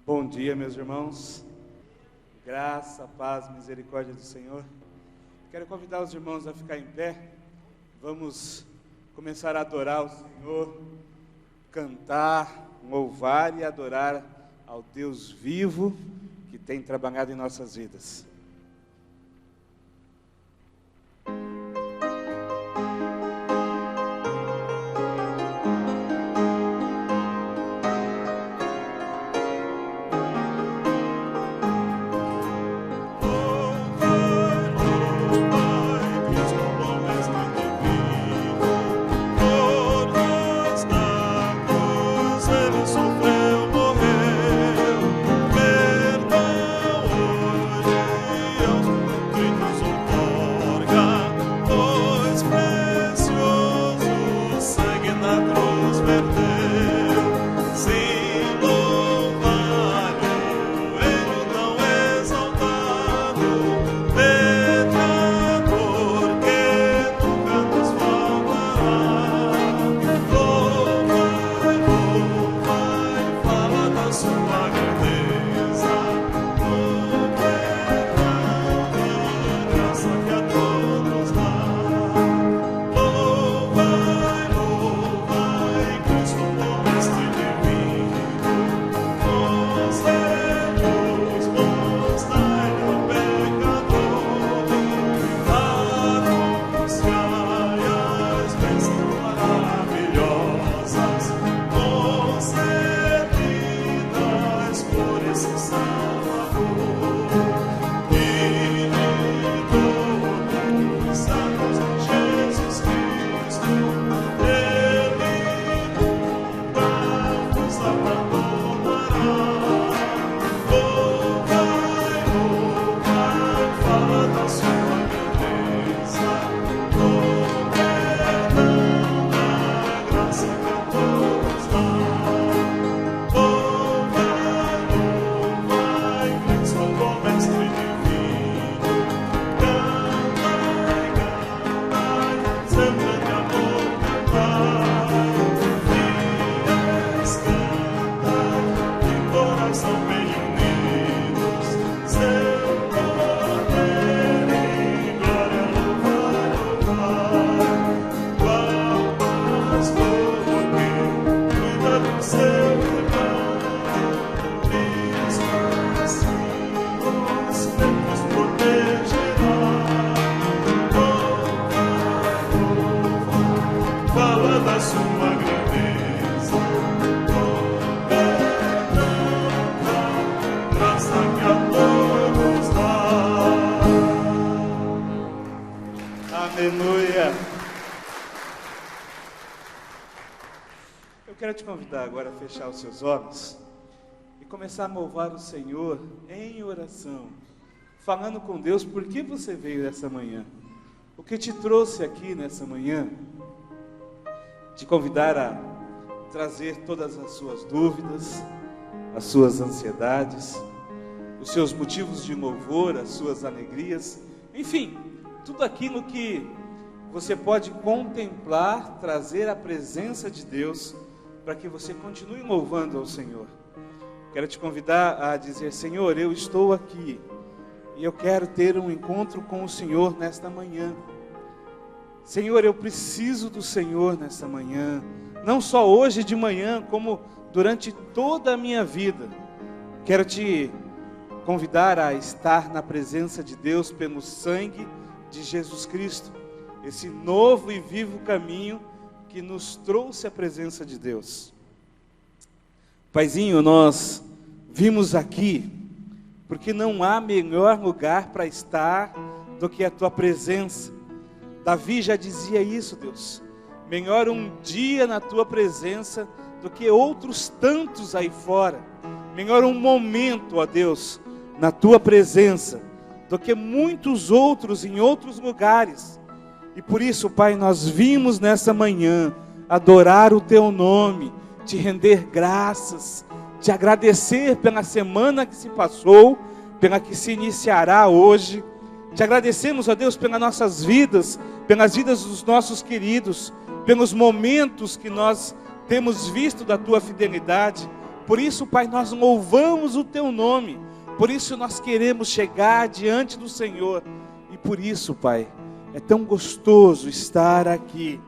Bom dia, meus irmãos. Graça, paz, misericórdia do Senhor. Quero convidar os irmãos a ficar em pé. Vamos começar a adorar o Senhor, cantar, louvar e adorar ao Deus vivo que tem trabalhado em nossas vidas. Eu quero te convidar agora a fechar os seus olhos e começar a louvar o Senhor em oração, falando com Deus por que você veio nessa manhã, o que te trouxe aqui nessa manhã, te convidar a trazer todas as suas dúvidas, as suas ansiedades, os seus motivos de louvor, as suas alegrias, enfim, tudo aquilo que você pode contemplar, trazer a presença de Deus, para que você continue louvando ao Senhor. Quero te convidar a dizer: Senhor, eu estou aqui, e eu quero ter um encontro com o Senhor nesta manhã. Senhor, eu preciso do Senhor nesta manhã, não só hoje de manhã, como durante toda a minha vida. Quero te convidar a estar na presença de Deus pelo sangue de Jesus Cristo, esse novo e vivo caminho que nos trouxe a presença de Deus. Paizinho, nós vimos aqui, porque não há melhor lugar para estar do que a Tua presença. Davi já dizia isso, Deus: melhor um dia na Tua presença do que outros tantos aí fora. Melhor um momento, ó Deus, na Tua presença, do que muitos outros em outros lugares. E por isso, Pai, nós vimos nessa manhã adorar o Teu nome, te render graças, te agradecer pela semana que se passou, pela que se iniciará hoje. Te agradecemos, ó Deus, pelas nossas vidas, pelas vidas dos nossos queridos, pelos momentos que nós temos visto da Tua fidelidade. Por isso, Pai, nós louvamos o Teu nome. Por isso nós queremos chegar diante do Senhor. E por isso, Pai, é tão gostoso estar aqui.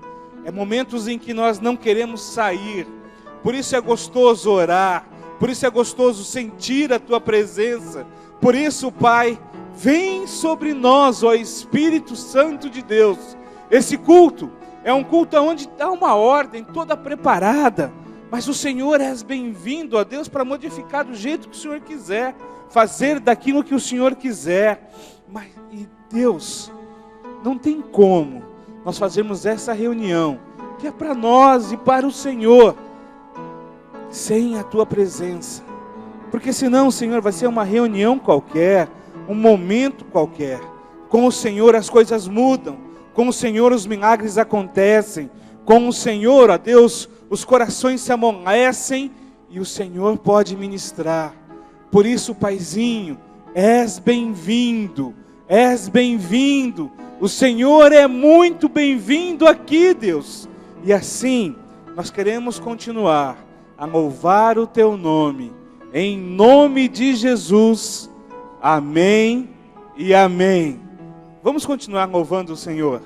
É momentos em que nós não queremos sair. Por isso é gostoso orar. Por isso é gostoso sentir a Tua presença. Por isso, Pai, vem sobre nós, ó Espírito Santo de Deus. Esse culto é um culto onde há uma ordem toda preparada. Mas o Senhor é bem-vindo, ó Deus, para modificar do jeito que o Senhor quiser, fazer daquilo que o Senhor quiser. Mas, e Deus, não tem como nós fazermos essa reunião, que é para nós e para o Senhor, sem a Tua presença. Porque senão, Senhor, vai ser uma reunião qualquer, um momento qualquer. Com o Senhor as coisas mudam, com o Senhor os milagres acontecem, com o Senhor, ó Deus, os corações se amolecem e o Senhor pode ministrar. Por isso, Paizinho, és bem-vindo, és bem-vindo. O Senhor é muito bem-vindo aqui, Deus. E assim, nós queremos continuar a louvar o Teu nome, em nome de Jesus. Amém e amém. Vamos continuar louvando o Senhor.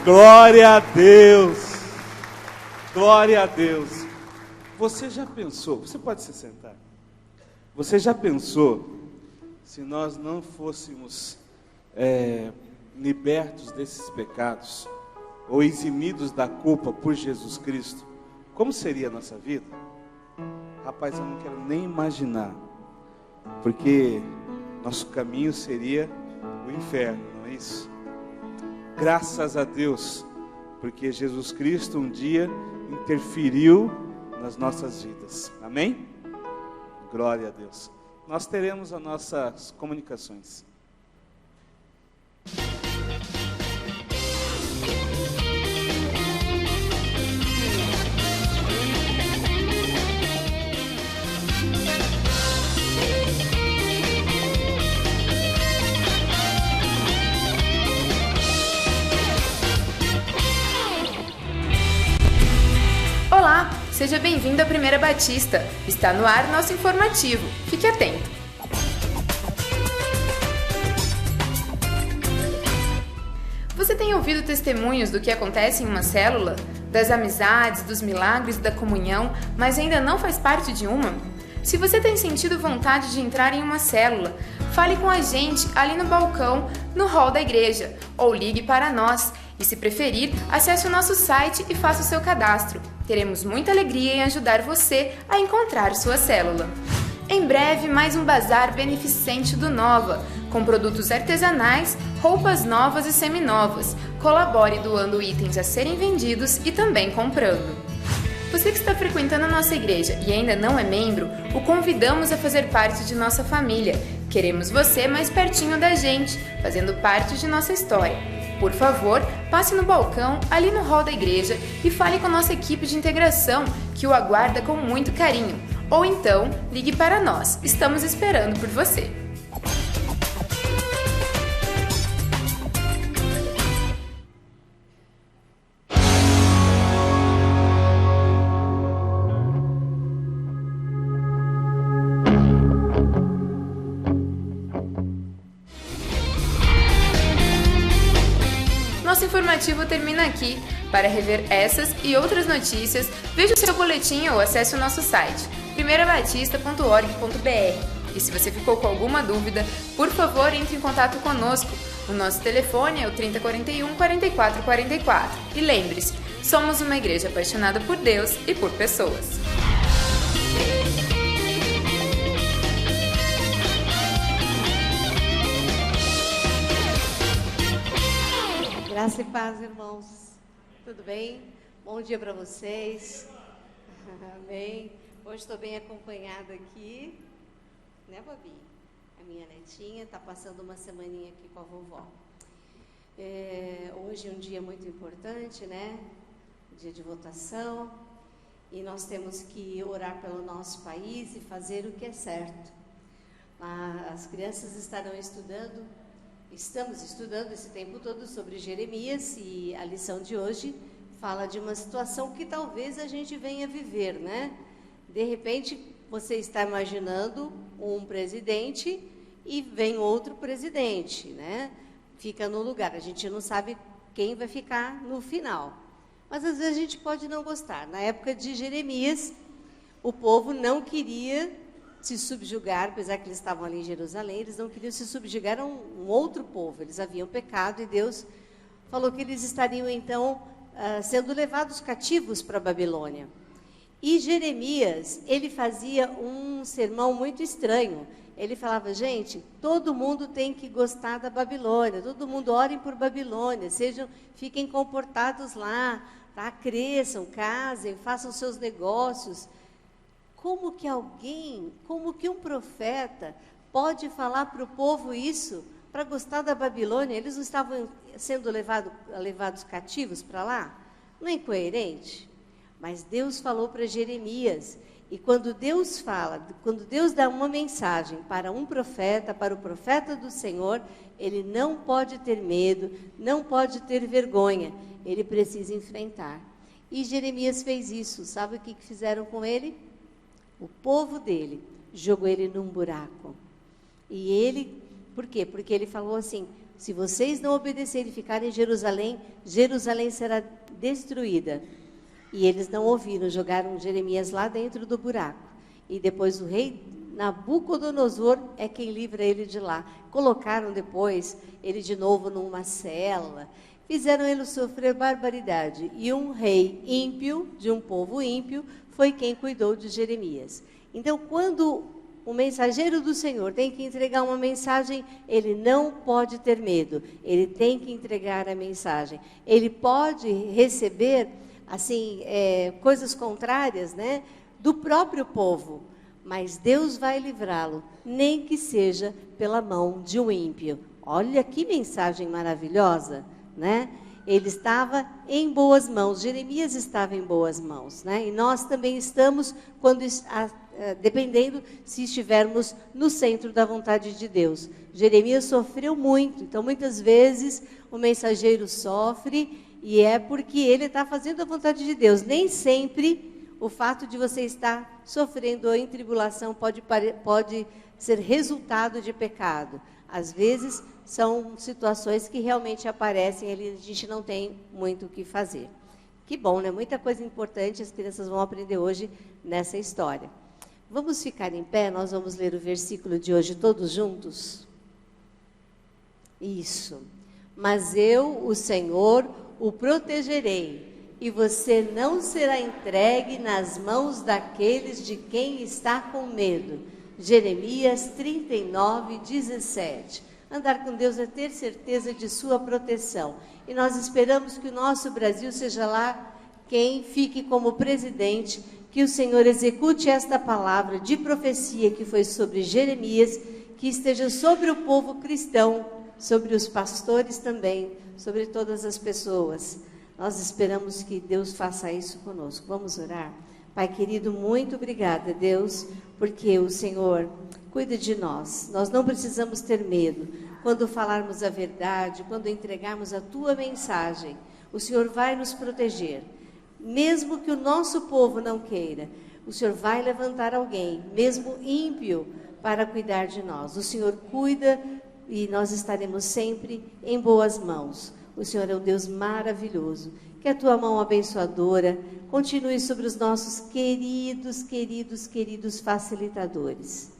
Glória a Deus. Glória a Deus. Você já pensou, você pode se sentar. Você já pensou, se nós não fôssemos libertos desses pecados, ou eximidos da culpa por Jesus Cristo, como seria a nossa vida? Rapaz, eu não quero nem imaginar, porque nosso caminho seria o inferno, não é isso? Graças a Deus, porque Jesus Cristo um dia interferiu nas nossas vidas, amém? Glória a Deus. Nós teremos as nossas comunicações. Olá, seja bem-vindo à Primeira Batista. Está no ar nosso informativo. Fique atento. Você tem ouvido testemunhos do que acontece em uma célula? Das amizades, dos milagres, da comunhão, mas ainda não faz parte de uma? Se você tem sentido vontade de entrar em uma célula, fale com a gente ali no balcão, no hall da igreja, ou ligue para nós. E se preferir, acesse o nosso site e faça o seu cadastro. Teremos muita alegria em ajudar você a encontrar sua célula. Em breve, mais um bazar beneficente do Nova, com produtos artesanais, roupas novas e seminovas. Colabore doando itens a serem vendidos e também comprando. Você que está frequentando a nossa igreja e ainda não é membro, o convidamos a fazer parte de nossa família. Queremos você mais pertinho da gente, fazendo parte de nossa história. Por favor, passe no balcão, ali no hall da igreja, e fale com a nossa equipe de integração, que o aguarda com muito carinho. Ou então, ligue para nós. Estamos esperando por você. Nosso informativo termina aqui. Para rever essas e outras notícias, veja o seu boletim ou acesse o nosso site, primeirabatista.org.br. E se você ficou com alguma dúvida, por favor, entre em contato conosco. O nosso telefone é o 3041 4444. E lembre-se, somos uma igreja apaixonada por Deus e por pessoas. Graça e paz, irmãos. Tudo bem? Bom dia para vocês. Amém. Hoje estou bem acompanhada aqui, né, Babi? A minha netinha está passando uma semaninha aqui com a vovó. Hoje é um dia muito importante, né? Dia de votação. E nós temos que orar pelo nosso país e fazer o que é certo. As crianças estarão estudando. Estamos estudando esse tempo todo sobre Jeremias e a lição de hoje fala de uma situação que talvez a gente venha viver, né? De repente, você está imaginando um presidente e vem outro presidente, né? Fica no lugar, a gente não sabe quem vai ficar no final. Mas às vezes a gente pode não gostar. Na época de Jeremias, o povo não queria se subjugar, apesar que eles estavam ali em Jerusalém, eles não queriam se subjugar a um outro povo, eles haviam pecado e Deus falou que eles estariam então sendo levados cativos para a Babilônia. E Jeremias, ele fazia um sermão muito estranho, ele falava, gente, todo mundo tem que gostar da Babilônia, todo mundo orem por Babilônia, fiquem comportados lá, tá? Cresçam, casem, façam seus negócios. Como que um profeta pode falar para o povo isso, para gostar da Babilônia? Eles não estavam sendo levados cativos para lá? Não é incoerente? Mas Deus falou para Jeremias, e quando Deus dá uma mensagem para um profeta, para o profeta do Senhor, ele não pode ter medo, não pode ter vergonha, ele precisa enfrentar. E Jeremias fez isso, sabe o que fizeram com ele? O povo dele jogou ele num buraco. E ele, por quê? Porque ele falou assim, se vocês não obedecerem e ficarem em Jerusalém, Jerusalém será destruída. E eles não ouviram, jogaram Jeremias lá dentro do buraco. E depois o rei Nabucodonosor é quem livra ele de lá. Colocaram depois ele de novo numa cela, fizeram ele sofrer barbaridade. E um rei ímpio, de um povo ímpio, foi quem cuidou de Jeremias. Então, quando o mensageiro do Senhor tem que entregar uma mensagem, ele não pode ter medo, ele tem que entregar a mensagem. Ele pode receber, assim, coisas contrárias, né, do próprio povo, mas Deus vai livrá-lo, nem que seja pela mão de um ímpio. Olha que mensagem maravilhosa, né? Ele estava em boas mãos, Jeremias estava em boas mãos, né? E nós também estamos, dependendo se estivermos no centro da vontade de Deus. Jeremias sofreu muito, então muitas vezes o mensageiro sofre e é porque ele está fazendo a vontade de Deus. Nem sempre o fato de você estar sofrendo em tribulação pode ser resultado de pecado. Às vezes são situações que realmente aparecem, ali a gente não tem muito o que fazer. Que bom, né? Muita coisa importante as crianças vão aprender hoje nessa história. Vamos ficar em pé, nós vamos ler o versículo de hoje todos juntos? Isso. Mas eu, o Senhor, o protegerei, e você não será entregue nas mãos daqueles de quem está com medo. Jeremias 39, 17. Andar com Deus é ter certeza de sua proteção. E nós esperamos que o nosso Brasil seja lá quem fique como presidente, que o Senhor execute esta palavra de profecia que foi sobre Jeremias, que esteja sobre o povo cristão, sobre os pastores também, sobre todas as pessoas. Nós esperamos que Deus faça isso conosco. Vamos orar? Pai querido, muito obrigada, Deus, porque o Senhor cuida de nós. Nós não precisamos ter medo. Quando falarmos a verdade, quando entregarmos a Tua mensagem, o Senhor vai nos proteger. Mesmo que o nosso povo não queira, o Senhor vai levantar alguém, mesmo ímpio, para cuidar de nós. O Senhor cuida e nós estaremos sempre em boas mãos. O Senhor é um Deus maravilhoso. Que a Tua mão abençoadora continue sobre os nossos queridos facilitadores.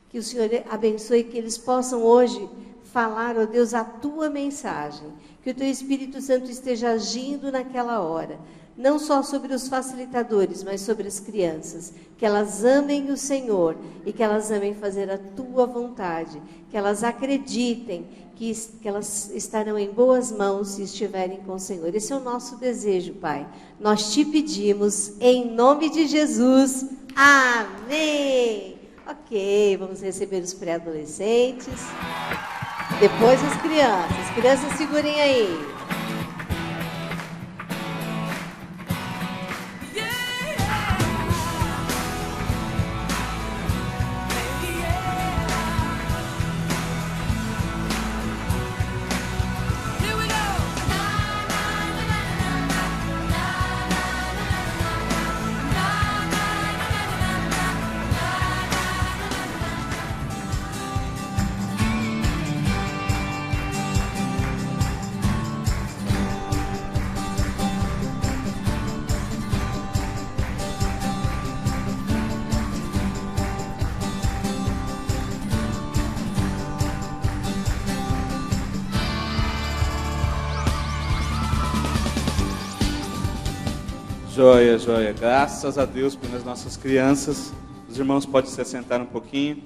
Que o Senhor abençoe, que eles possam hoje falar, ó Deus, a Tua mensagem. Que o Teu Espírito Santo esteja agindo naquela hora. Não só sobre os facilitadores, mas sobre as crianças. Que elas amem o Senhor e que elas amem fazer a Tua vontade. Que elas acreditem que elas estarão em boas mãos se estiverem com o Senhor. Esse é o nosso desejo, Pai. Nós Te pedimos em nome de Jesus. Amém. Ok, vamos receber os pré-adolescentes. Depois as crianças. As crianças segurem aí. Joia, joia. Graças a Deus pelas nossas crianças. Os irmãos podem se assentar um pouquinho.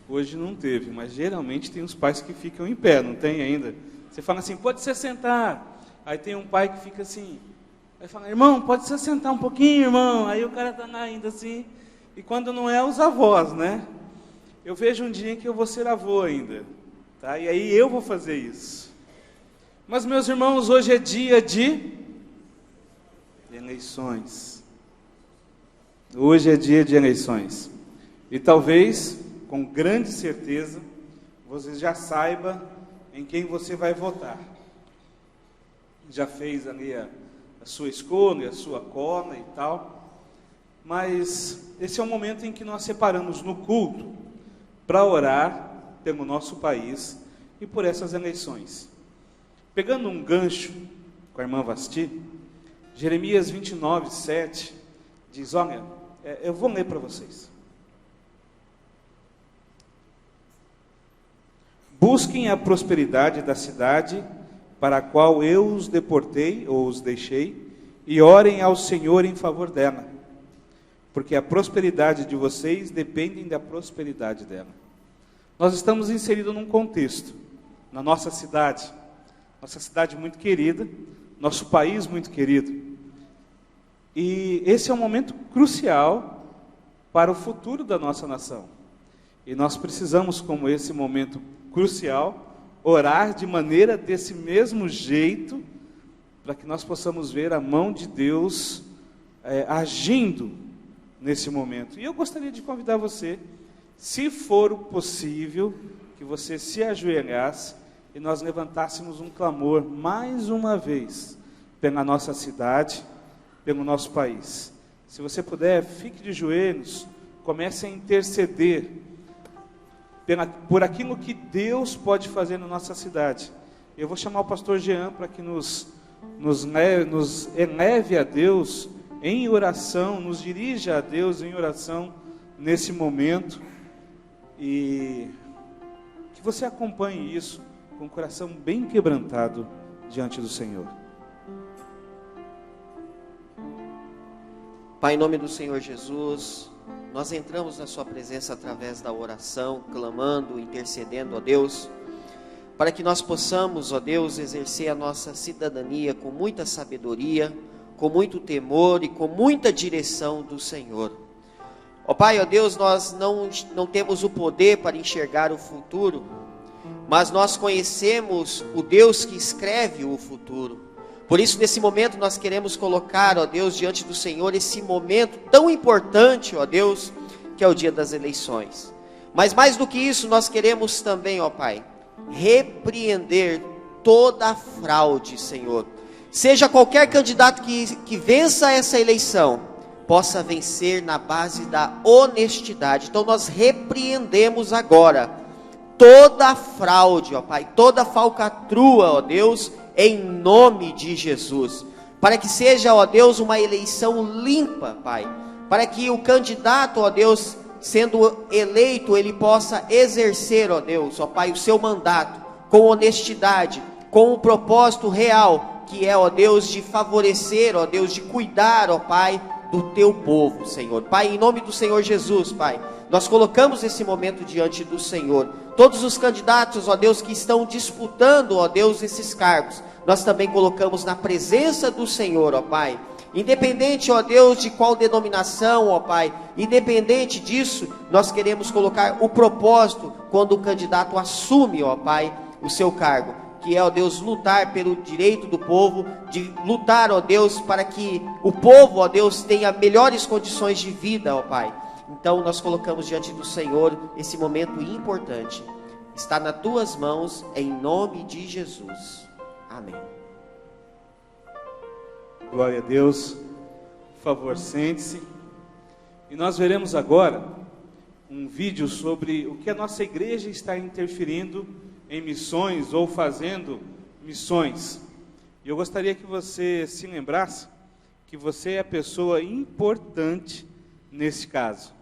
Hoje não teve, mas geralmente tem uns pais que ficam em pé, não tem ainda? Você fala assim, pode se assentar. Aí tem um pai que fica assim. Aí fala, irmão, pode se assentar um pouquinho, irmão. Aí o cara está ainda assim. E quando não é, os avós, né? Eu vejo um dia que eu vou ser avô ainda. Tá? E aí eu vou fazer isso. Mas, meus irmãos, hoje é dia de eleições. Hoje é dia de eleições. E talvez, com grande certeza, você já saiba em quem você vai votar. Já fez ali a sua escolha, a sua cola e tal. Mas esse é o momento em que nós separamos no culto para orar pelo nosso país e por essas eleições. Pegando um gancho com a irmã Vasti, Jeremias 29, 7, diz, olha, eu vou ler para vocês. Busquem a prosperidade da cidade para a qual eu os deportei ou os deixei, e orem ao Senhor em favor dela, porque a prosperidade de vocês depende da prosperidade dela. Nós estamos inseridos num contexto, na nossa cidade muito querida, nosso país muito querido, e esse é um momento crucial para o futuro da nossa nação, e nós precisamos, como esse momento crucial, orar de maneira desse mesmo jeito, para que nós possamos ver a mão de Deus agindo nesse momento. E eu gostaria de convidar você, se for possível, que você se ajoelhasse e nós levantássemos um clamor, mais uma vez, pela nossa cidade, pelo nosso país. Se você puder, fique de joelhos, comece a interceder por aquilo que Deus pode fazer na nossa cidade. Eu vou chamar o pastor Jean para que nos eleve a Deus em oração, nos dirija a Deus em oração nesse momento, e que você acompanhe isso com o coração bem quebrantado diante do Senhor. Pai, em nome do Senhor Jesus, nós entramos na sua presença através da oração, clamando, intercedendo a Deus, para que nós possamos, ó Deus, exercer a nossa cidadania com muita sabedoria, com muito temor e com muita direção do Senhor. Ó Pai, ó Deus, nós não temos o poder para enxergar o futuro, mas nós conhecemos o Deus que escreve o futuro. Por isso, nesse momento, nós queremos colocar, ó Deus, diante do Senhor, esse momento tão importante, ó Deus, que é o dia das eleições. Mas mais do que isso, nós queremos também, ó Pai, repreender toda a fraude, Senhor. Seja qualquer candidato que vença essa eleição, possa vencer na base da honestidade. Então nós repreendemos agora toda a fraude, ó Pai, toda a falcatrua, ó Deus, em nome de Jesus. Para que seja, ó Deus, uma eleição limpa, Pai. Para que o candidato, ó Deus, sendo eleito, ele possa exercer, ó Deus, ó Pai, o seu mandato com honestidade, com o propósito real, que é, ó Deus, de favorecer, ó Deus, de cuidar, ó Pai, do teu povo, Senhor. Pai, em nome do Senhor Jesus, Pai, nós colocamos esse momento diante do Senhor. Todos os candidatos, ó Deus, que estão disputando, ó Deus, esses cargos, nós também colocamos na presença do Senhor, ó Pai. Independente, ó Deus, de qual denominação, ó Pai, independente disso, nós queremos colocar o propósito quando o candidato assume, ó Pai, o seu cargo, que é, ó Deus, lutar pelo direito do povo, de lutar, ó Deus, para que o povo, ó Deus, tenha melhores condições de vida, ó Pai. Então nós colocamos diante do Senhor esse momento importante. Está nas tuas mãos, em nome de Jesus. Amém. Glória a Deus. Por favor, sente-se. E nós veremos agora um vídeo sobre o que a nossa igreja está interferindo em missões ou fazendo missões. E eu gostaria que você se lembrasse que você é a pessoa importante nesse caso.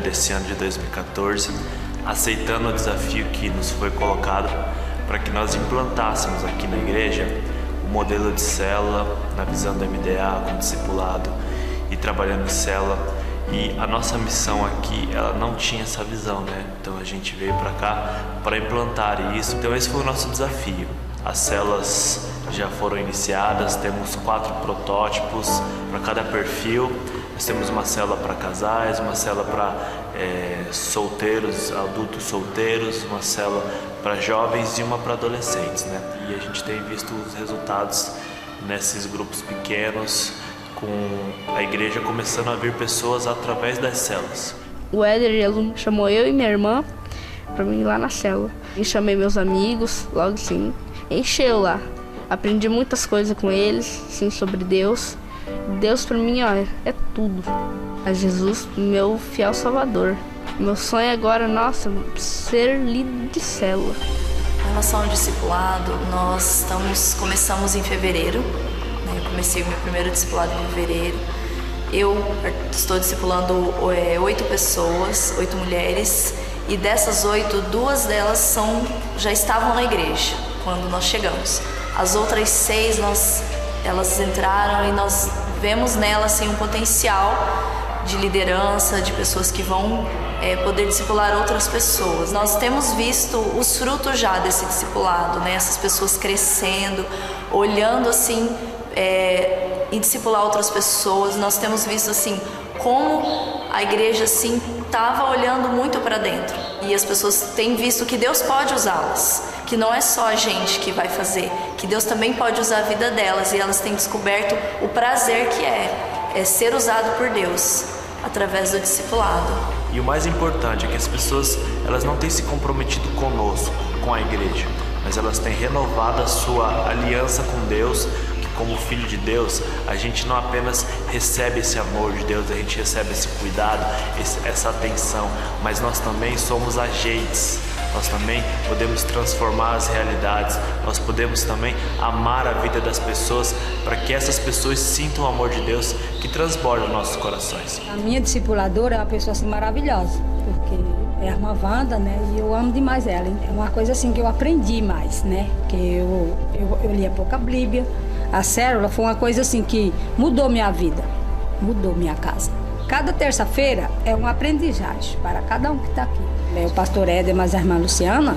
Desse ano de 2014, aceitando o desafio que nos foi colocado para que nós implantássemos aqui na igreja modelo de célula, na visão do MDA, com discipulado e trabalhando em célula. E a nossa missão aqui, ela não tinha essa visão, né? Então a gente veio para cá para implantar isso. Então esse foi o nosso desafio. As células já foram iniciadas, temos 4 protótipos para cada perfil. Nós temos uma célula para casais, uma célula para solteiros, adultos solteiros, uma célula para jovens e uma para adolescentes, né? E a gente tem visto os resultados nesses grupos pequenos, com a igreja começando a vir pessoas através das células. O Éder, ele chamou eu e minha irmã para mim ir lá na célula. E chamei meus amigos, logo assim, encheu lá. Aprendi muitas coisas com eles, sim, sobre Deus. Deus para mim, ó, é tudo. É Jesus, meu fiel salvador. Meu sonho agora, nossa, ser líder de célula. Em relação ao discipulado, nós começamos em fevereiro. Eu comecei o meu primeiro discipulado em fevereiro. Eu estou discipulando 8 pessoas, 8 mulheres. E dessas 8, 2 delas já estavam na igreja quando nós chegamos. As outras 6, elas entraram e nós vemos nelas assim, um potencial de liderança, de pessoas que vão poder discipular outras pessoas. Nós temos visto os frutos já desse discipulado, né? Essas pessoas crescendo, olhando assim, em discipular outras pessoas. Nós temos visto assim como a igreja assim estava olhando muito para dentro, e as pessoas têm visto que Deus pode usá-las, que não é só a gente que vai fazer, que Deus também pode usar a vida delas, e elas têm descoberto o prazer que é ser usado por Deus através do discipulado. E o mais importante é que as pessoas, elas não têm se comprometido conosco, com a igreja, mas elas têm renovado a sua aliança com Deus. Como filho de Deus, a gente não apenas recebe esse amor de Deus, a gente recebe esse cuidado, essa atenção, mas nós também somos agentes, nós também podemos transformar as realidades, nós podemos também amar a vida das pessoas, para que essas pessoas sintam o amor de Deus que transborda os nossos corações. A minha discipuladora é uma pessoa assim maravilhosa, porque é a irmã Wanda, né? E eu amo demais ela. É uma coisa assim que eu aprendi mais, né? Que eu lia pouca Bíblia. A célula foi uma coisa assim que mudou minha vida, mudou minha casa. Cada terça-feira é uma aprendizagem para cada um que está aqui. O pastor Éder, mas a irmã Luciana,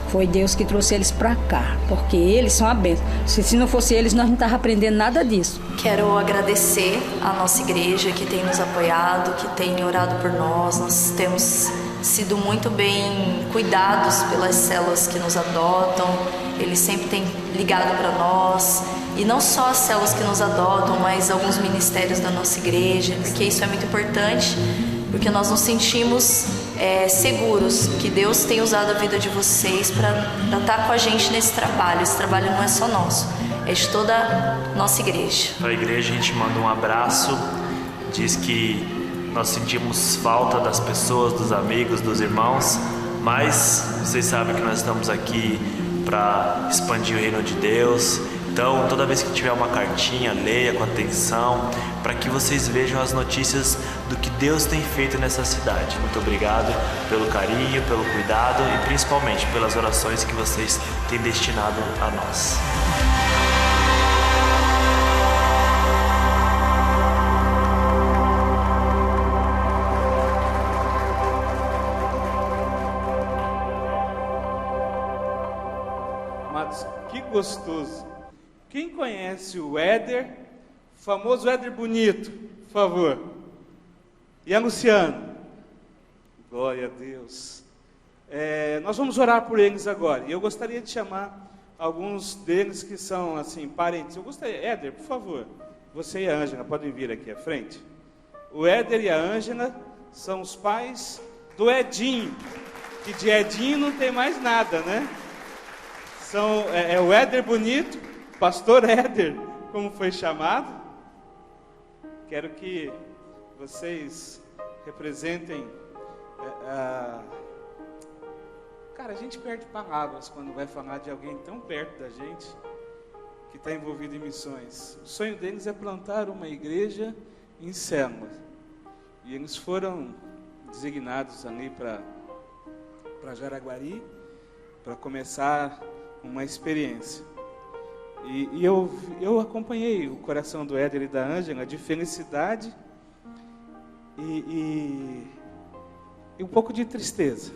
foi Deus que trouxe eles para cá, porque eles são a bênção. Se não fosse eles, nós não estávamos aprendendo nada disso. Quero agradecer a nossa igreja que tem nos apoiado, que tem orado por nós. Nós temos sido muito bem cuidados pelas células que nos adotam. Eles sempre têm ligado para nós. E não só as células que nos adotam, mas alguns ministérios da nossa igreja, porque isso é muito importante, porque nós nos sentimos seguros que Deus tem usado a vida de vocês para estar com a gente nesse trabalho. Esse trabalho não é só nosso, é de toda a nossa igreja. Para a igreja a gente manda um abraço, diz que nós sentimos falta das pessoas, dos amigos, dos irmãos, mas vocês sabem que nós estamos aqui para expandir o reino de Deus. Então, toda vez que tiver uma cartinha, leia com atenção, para que vocês vejam as notícias do que Deus tem feito nessa cidade. Muito obrigado pelo carinho, pelo cuidado e principalmente pelas orações que vocês têm destinado a nós. Amados, que gostoso. Quem conhece o Éder, o famoso Éder Bonito, por favor? E a Luciana? Glória a Deus. Nós vamos orar por eles agora. E eu gostaria de chamar alguns deles que são, assim, parentes. Eu gostaria, Éder, por favor, você e a Ângela podem vir aqui à frente. O Éder e a Ângela são os pais do Edinho, que de Edinho não tem mais nada, né? É o Éder Bonito, Pastor Éder, como foi chamado. Quero que vocês representem. Cara, a gente perde palavras quando vai falar de alguém tão perto da gente, que está envolvido em missões. O sonho deles é plantar uma igreja em célula. E eles foram designados ali para Jaraguari, para começar uma experiência. E eu acompanhei o coração do Éder e da Ângela de felicidade e um pouco de tristeza.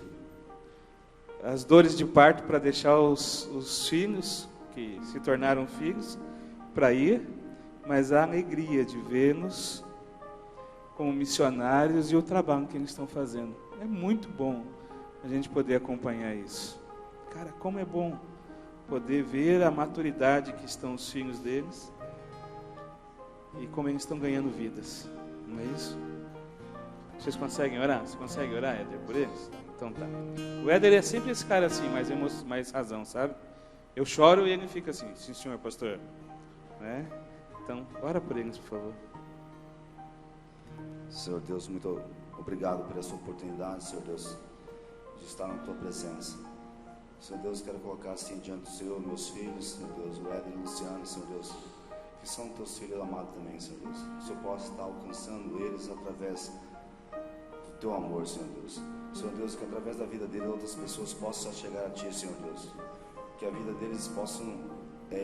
As dores de parto para deixar os filhos, que se tornaram filhos, para ir, mas a alegria de vê-los como missionários e o trabalho que eles estão fazendo. É muito bom a gente poder acompanhar isso. Cara, como é bom poder ver a maturidade que estão os filhos deles e como eles estão ganhando vidas. Não é isso? Vocês conseguem orar? Você consegue orar, Éder, por eles? Então tá. O Éder é sempre esse cara assim, mais razão, sabe? Eu choro e ele fica assim, sim senhor, pastor. Né? Então, ora por eles, por favor. Senhor Deus, muito obrigado por essa oportunidade, Senhor Deus, de estar na Tua presença. Senhor Deus, quero colocar assim diante do Senhor meus filhos, Senhor Deus, o Éder e o Luciano, Senhor Deus, que são Teus filhos amados também, Senhor Deus. Que o Senhor possa estar alcançando eles através do Teu amor, Senhor Deus. Senhor Deus, que através da vida deles outras pessoas possam chegar a Ti, Senhor Deus. Que a vida deles possam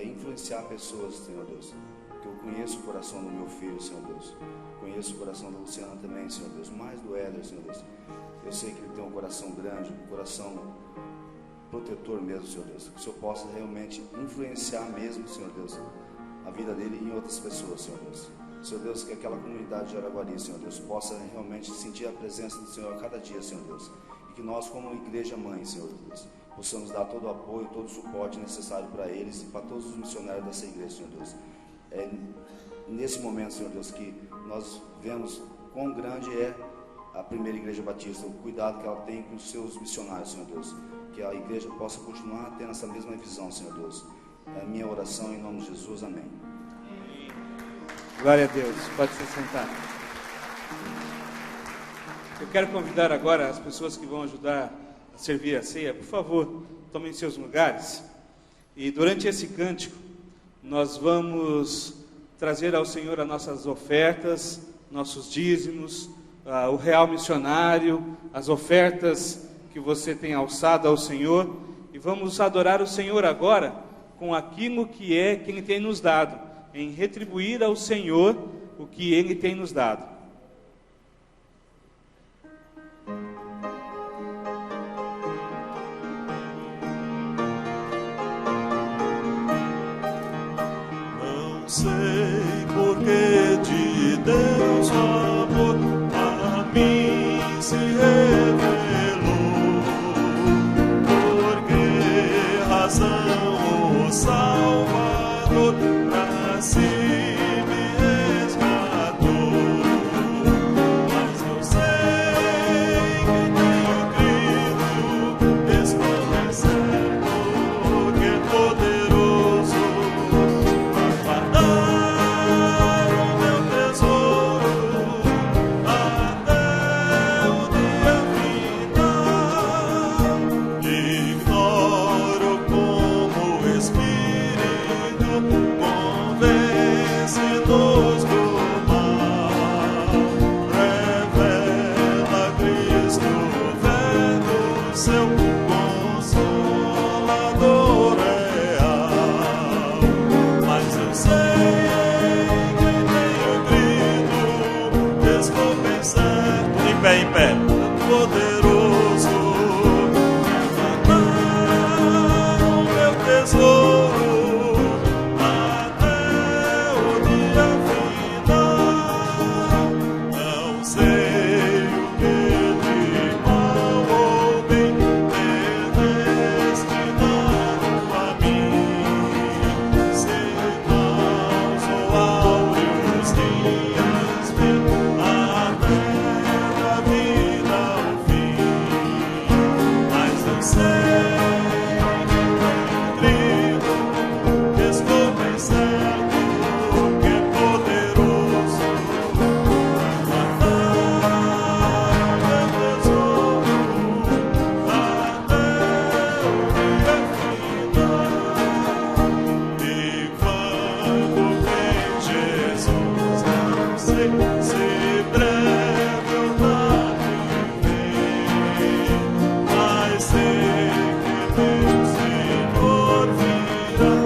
influenciar pessoas, Senhor Deus. Que eu conheço o coração do meu filho, Senhor Deus. Conheço o coração da Luciana também, Senhor Deus. Mais do Éder, Senhor Deus. Eu sei que ele tem um coração grande, um coração protetor mesmo, Senhor Deus. Que o Senhor possa realmente influenciar mesmo, Senhor Deus, a vida dele e em outras pessoas, Senhor Deus. Senhor Deus, que aquela comunidade de Araguari, Senhor Deus, possa realmente sentir a presença do Senhor a cada dia, Senhor Deus. E que nós, como igreja mãe, Senhor Deus, possamos dar todo o apoio, todo o suporte necessário para eles e para todos os missionários dessa igreja, Senhor Deus. É nesse momento, Senhor Deus, que nós vemos quão grande é a primeira igreja batista, o cuidado que ela tem com os seus missionários, Senhor Deus. Que a igreja possa continuar tendo essa mesma visão, Senhor Deus. É a minha oração em nome de Jesus, amém. Glória a Deus, pode se sentar. Eu quero convidar agora as pessoas que vão ajudar a servir a ceia, por favor, tomem seus lugares. E durante esse cântico, nós vamos trazer ao Senhor as nossas ofertas, nossos dízimos, o real missionário, as ofertas que você tem alçado ao Senhor, e vamos adorar o Senhor agora com aquilo que Ele tem nos dado, em retribuir ao Senhor o que Ele tem nos dado. Não sei por que de Deus o amor a mim se revelou, por que razão o Salvador pra si me resgatou. Mas eu sei que tenho crido, desconhecendo que é poderoso para guardar o meu tesouro até o dia final. Ignoro como o Espírito convence-nos do mal, revela Cristo, Verbo, seu Consolador real. Mas eu sei que tenho crido, descompensado, em pé, poderoso, guardar o meu tesouro até o dia final. Não sei o que de mal ou bem predestinado a mim, senão sou áureos dias ver até da vida ao fim. Mas eu sei que tenho crido, descompensado, que é poderoso guardar o meu tesouro até o dia final. E quando vem Jesus, não sei se breve ou tarde vem, mas sei que meu Senhor virá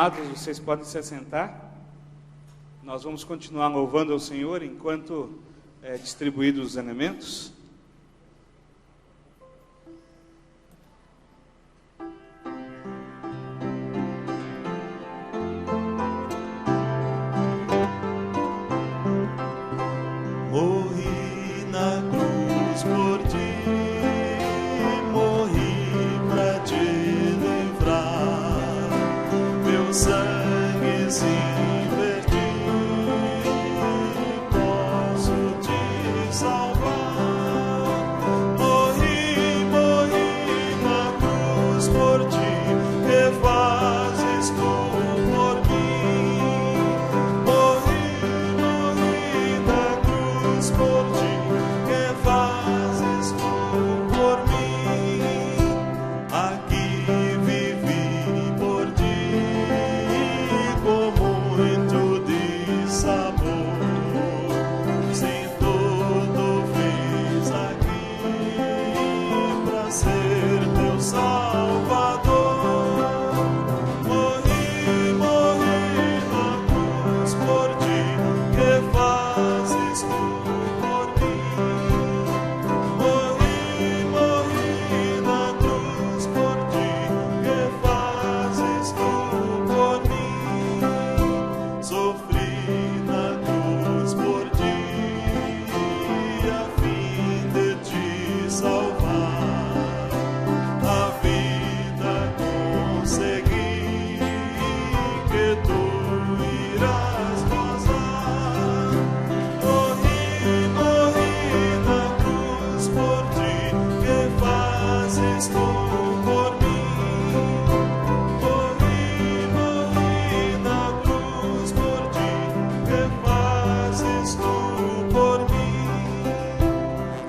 Amados, vocês podem se assentar. Nós vamos continuar louvando ao Senhor enquanto é distribuídos os elementos. Morri na cruz por ti, morri pra te livrar, meu sangue se verti, posso te salvar. Morri, morri na cruz por ti, que fazes tu por mim. Morri, morri na cruz por ti, que fazes tu por mim. Aqui vivi por ti, com muito de sabor. Sim, tudo fiz aqui pra ser teu Salvador. Morri, morri na cruz por ti, que fazes tu por mim. Morri, morri na cruz por ti, que fazes tu por mim. Sofri na cruz por ti, a fim de te salvar. A vida consegui, que tu irás gozar. Morri, morri na cruz por ti, que fazes tu por mim. Morri, morri na cruz por ti, que fazes tu por mim.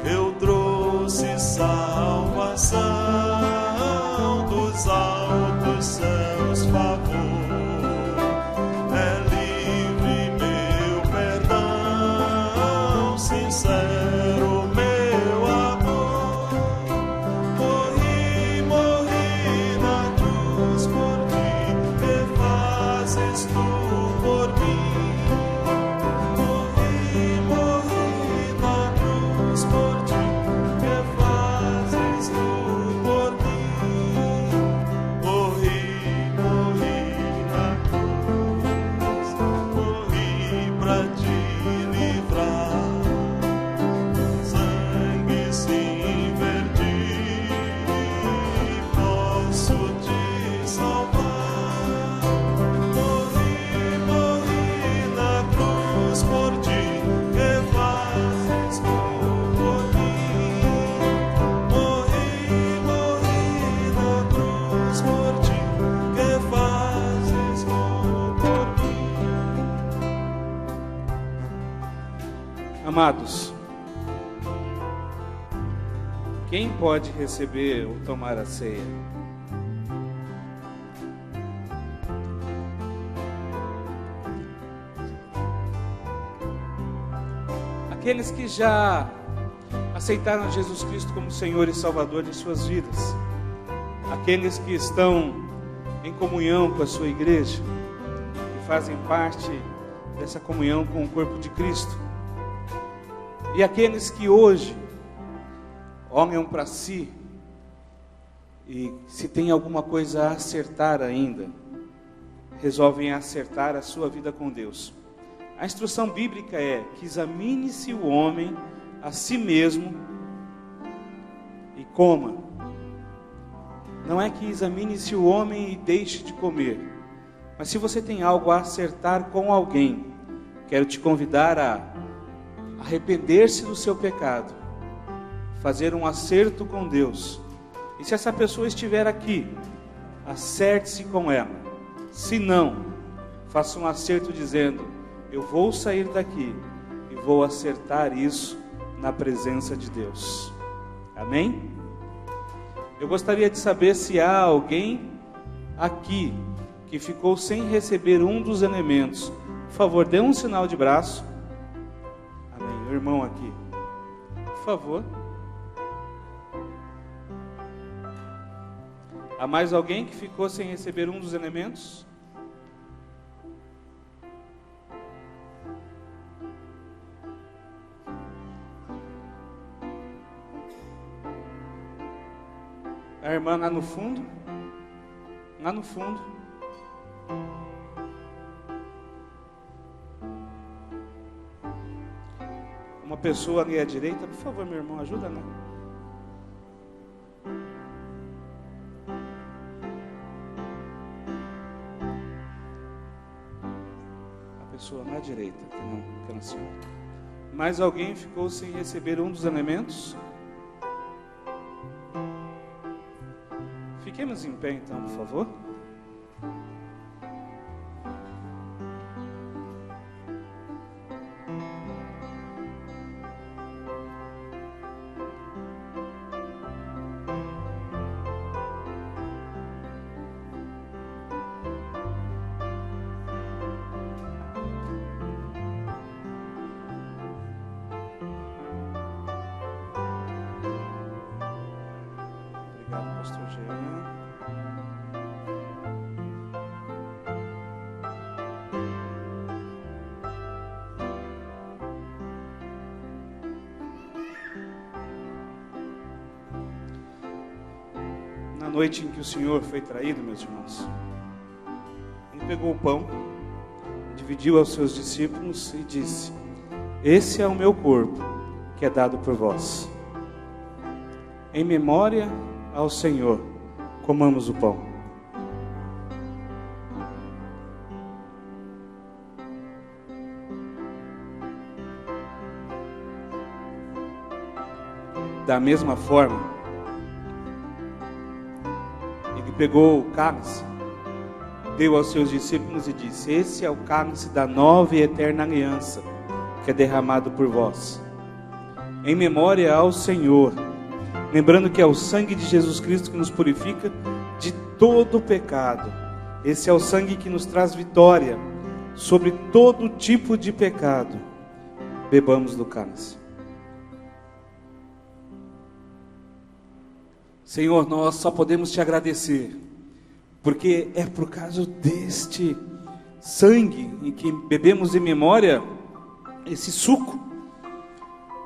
Eu trouxe salvação dos altos céus, favor. É livre meu perdão, sincero meu amor. Morri, morri na cruz por ti, que fazes tu por mim. Morri, morri na cruz por ti, que fazes tu por mim. Morri, morri na cruz, morri pra te livrar. Sangue se verti, posso te salvar. Morri, morri na cruz por ti, que fazes tu por mim. Morri, morri na cruz por ti, que fazes tu por mim. Amados, quem pode receber ou tomar a ceia? Aqueles que já aceitaram Jesus Cristo como Senhor e Salvador de suas vidas. Aqueles que estão em comunhão com a sua igreja, que fazem parte dessa comunhão com o corpo de Cristo. E aqueles que hoje olham para si e, se tem alguma coisa a acertar ainda, resolvem acertar a sua vida com Deus. A instrução bíblica é que examine-se o homem a si mesmo e coma. Não é que examine-se o homem e deixe de comer. Mas se você tem algo a acertar com alguém, quero te convidar a arrepender-se do seu pecado, fazer um acerto com Deus. E se essa pessoa estiver aqui, acerte-se com ela. Se não, faça um acerto dizendo: eu vou sair daqui e vou acertar isso na presença de Deus. Amém? Eu gostaria de saber se há alguém aqui que ficou sem receber um dos elementos. Por favor, dê um sinal de braço. Amém. O irmão aqui, por favor. Há mais alguém que ficou sem receber um dos elementos? A irmã lá no fundo. Lá no fundo. Uma pessoa ali à direita. Por favor, meu irmão, ajuda, né? A pessoa na direita, que não senhora. Mais alguém ficou sem receber um dos elementos? Fiquemos em pé então, por favor. Obrigado, pastor Jean. Na noite em que o Senhor foi traído, meus irmãos, Ele pegou o pão, dividiu aos seus discípulos e disse: esse é o meu corpo, que é dado por vós. Em memória ao Senhor, comamos o pão. Da mesma forma, ele pegou o cálice, deu aos seus discípulos e disse: esse é o cálice da nova e eterna aliança, que é derramado por vós. Em memória ao Senhor, lembrando que é o sangue de Jesus Cristo que nos purifica de todo o pecado. Esse é o sangue que nos traz vitória sobre todo tipo de pecado. Bebamos do cálice. Senhor, nós só podemos te agradecer, porque é por causa deste sangue em que bebemos em memória esse suco,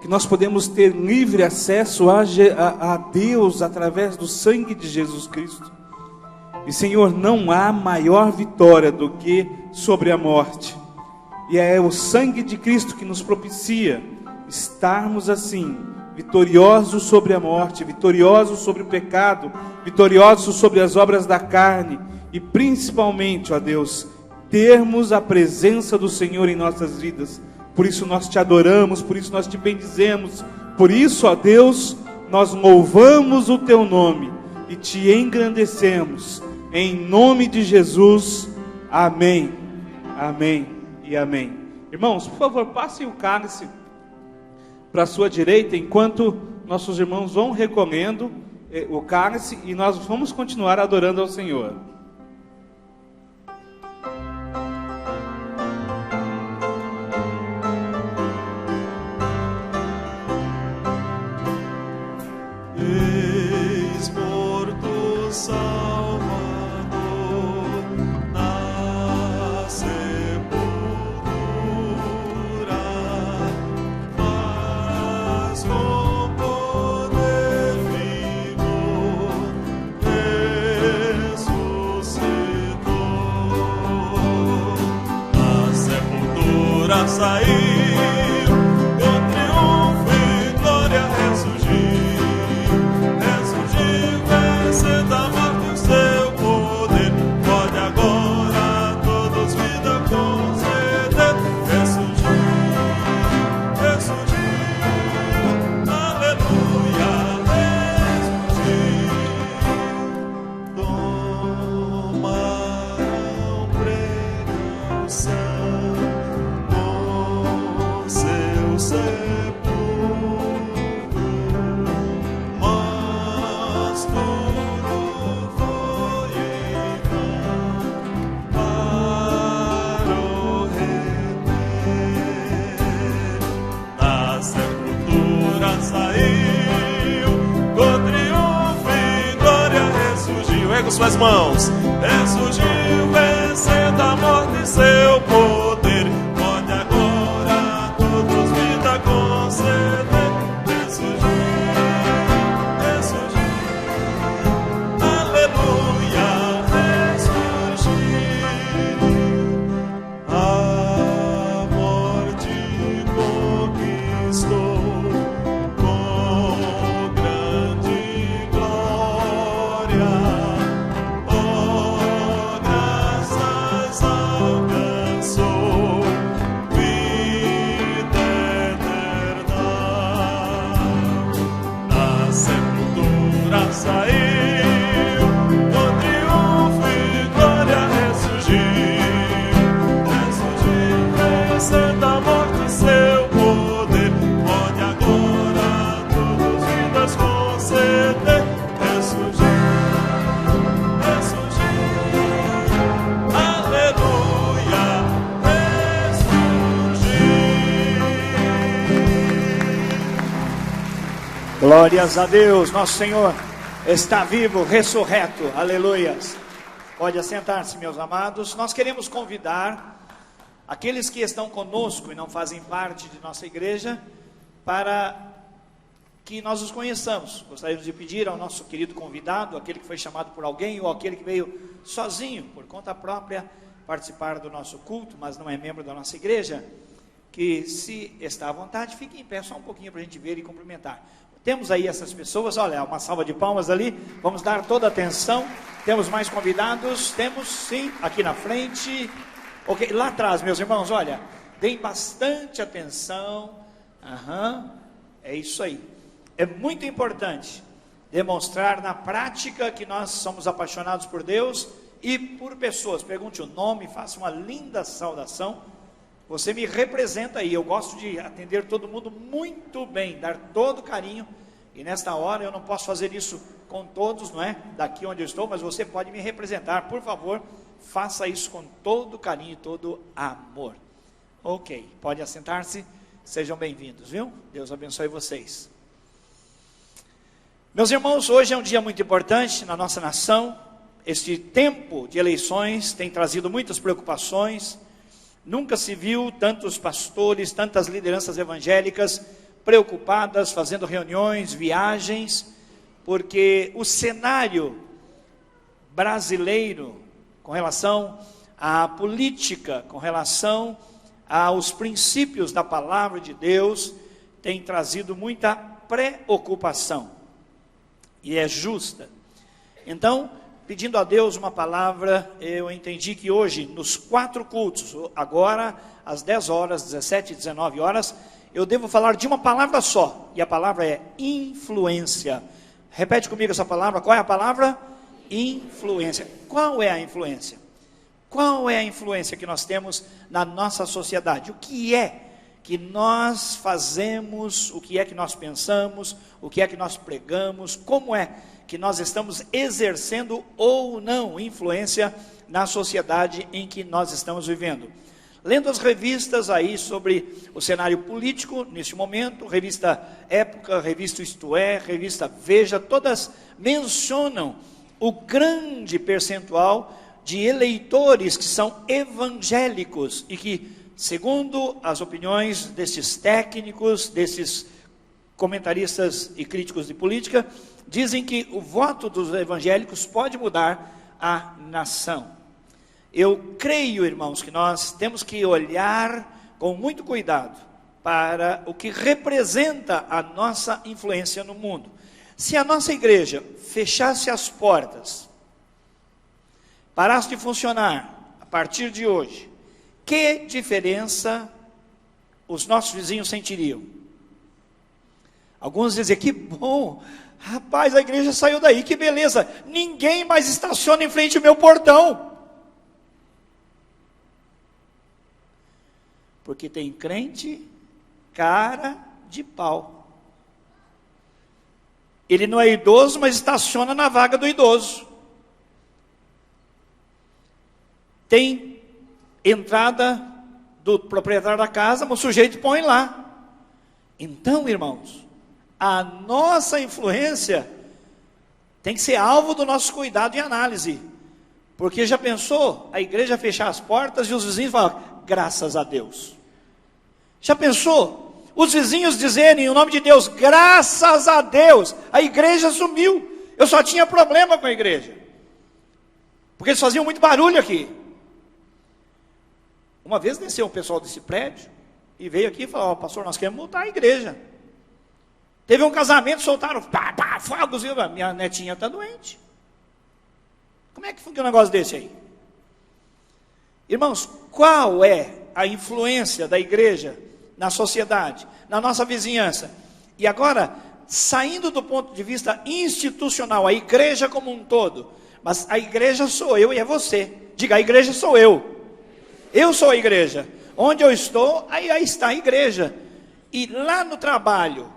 que nós podemos ter livre acesso a Deus através do sangue de Jesus Cristo. E Senhor, não há maior vitória do que sobre a morte. E é o sangue de Cristo que nos propicia estarmos assim, vitoriosos sobre a morte, vitoriosos sobre o pecado, vitoriosos sobre as obras da carne e principalmente, ó Deus, termos a presença do Senhor em nossas vidas. Por isso nós te adoramos, por isso nós te bendizemos, por isso, ó Deus, nós louvamos o teu nome e te engrandecemos, em nome de Jesus, amém, amém e amém. Irmãos, por favor, passem o cálice para a sua direita, enquanto nossos irmãos vão recolhendo o cálice e nós vamos continuar adorando ao Senhor. Saiu com triunfo e glória, ressurgiu, vencendo a morte o seu poder. Pode agora todos vida conceder. Ressurgiu, aleluia, ressurgiu. Tomaram pregação sepulcro, mas tudo foi em vão para o reter. Da sepultura saiu, com triunfo e glória ressurgiu. Erga suas mãos, ressurgiu, vencendo a morte e seu poder. Pode agora todos vida conceder. Ressurgiu, Glórias a Deus, nosso Senhor está vivo, ressurreto, aleluias. Pode assentar-se, meus amados. Nós queremos convidar aqueles que estão conosco e não fazem parte de nossa igreja, para que nós os conheçamos. Gostaríamos de pedir ao nosso querido convidado, aquele que foi chamado por alguém, ou aquele que veio sozinho, por conta própria, participar do nosso culto, mas não é membro da nossa igreja, que, se está à vontade, fique em pé só um pouquinho para a gente ver e cumprimentar. Temos aí essas pessoas, olha, uma salva de palmas ali, vamos dar toda a atenção. Temos mais convidados? Temos, sim, aqui na frente. Ok, lá atrás, meus irmãos, olha, deem bastante atenção. É isso aí. É muito importante demonstrar na prática que nós somos apaixonados por Deus e por pessoas. Pergunte o nome, faça uma linda saudação. Você me representa aí. Eu gosto de atender todo mundo muito bem, dar todo carinho. E nesta hora eu não posso fazer isso com todos, não é? Daqui onde eu estou, mas você pode me representar. Por favor, faça isso com todo carinho e todo amor. Ok, pode assentar-se. Sejam bem-vindos, viu? Deus abençoe vocês. Meus irmãos, hoje é um dia muito importante na nossa nação. Este tempo de eleições tem trazido muitas preocupações. Nunca se viu tantos pastores, tantas lideranças evangélicas preocupadas, fazendo reuniões, viagens, porque o cenário brasileiro, com relação à política, com relação aos princípios da palavra de Deus, tem trazido muita preocupação, e é justa. Então, pedindo a Deus uma palavra, eu entendi que hoje, nos 4 cultos, agora às 10 horas, 17 e 19 horas, eu devo falar de uma palavra só, e a palavra é influência. Repete comigo essa palavra. Qual é a palavra? Influência. Qual é a influência? Qual é a influência que nós temos na nossa sociedade? O que é que nós fazemos, o que é que nós pensamos, o que é que nós pregamos, como é que nós estamos exercendo ou não influência na sociedade em que nós estamos vivendo? Lendo as revistas aí sobre o cenário político, neste momento, revista Época, revista Isto É, revista Veja, todas mencionam o grande percentual de eleitores que são evangélicos e que, segundo as opiniões desses técnicos, desses comentaristas e críticos de política, dizem que o voto dos evangélicos pode mudar a nação. Eu creio, irmãos, que nós temos que olhar com muito cuidado para o que representa a nossa influência no mundo. Se a nossa igreja fechasse as portas, parasse de funcionar a partir de hoje, que diferença os nossos vizinhos sentiriam? Alguns dizem, que bom, rapaz, a igreja saiu daí, que beleza, ninguém mais estaciona em frente ao meu portão. Porque tem crente cara de pau. Ele não é idoso, mas estaciona na vaga do idoso. Tem entrada do proprietário da casa, mas o sujeito põe lá. Então, irmãos, a nossa influência tem que ser alvo do nosso cuidado e análise. Porque já pensou a igreja fechar as portas e os vizinhos falam, graças a Deus. Já pensou os vizinhos dizerem em nome de Deus, graças a Deus, a igreja sumiu, eu só tinha problema com a igreja, porque eles faziam muito barulho aqui. Uma vez desceu um pessoal desse prédio e veio aqui e falou, pastor, nós queremos multar a igreja. Teve um casamento, soltaram fogos, viu? Minha netinha está doente. Como é que fica um negócio desse aí? Irmãos, qual é a influência da igreja na sociedade, na nossa vizinhança? E agora, saindo do ponto de vista institucional, a igreja como um todo, mas a igreja sou eu e é você. Diga, a igreja sou eu. Eu sou a igreja. Onde eu estou, aí está a igreja. E lá no trabalho,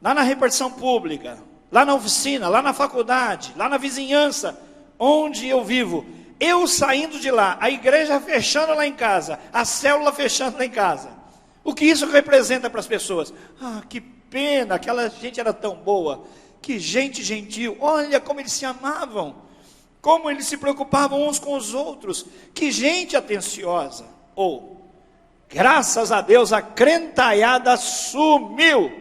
lá na repartição pública, lá na oficina, lá na faculdade, lá na vizinhança, onde eu vivo, eu saindo de lá, a igreja fechando lá em casa, a célula fechando lá em casa, o que isso representa para as pessoas? Que pena, aquela gente era tão boa, que gente gentil, olha como eles se amavam, como eles se preocupavam uns com os outros, que gente atenciosa. Ou, graças a Deus, a crentaiada sumiu,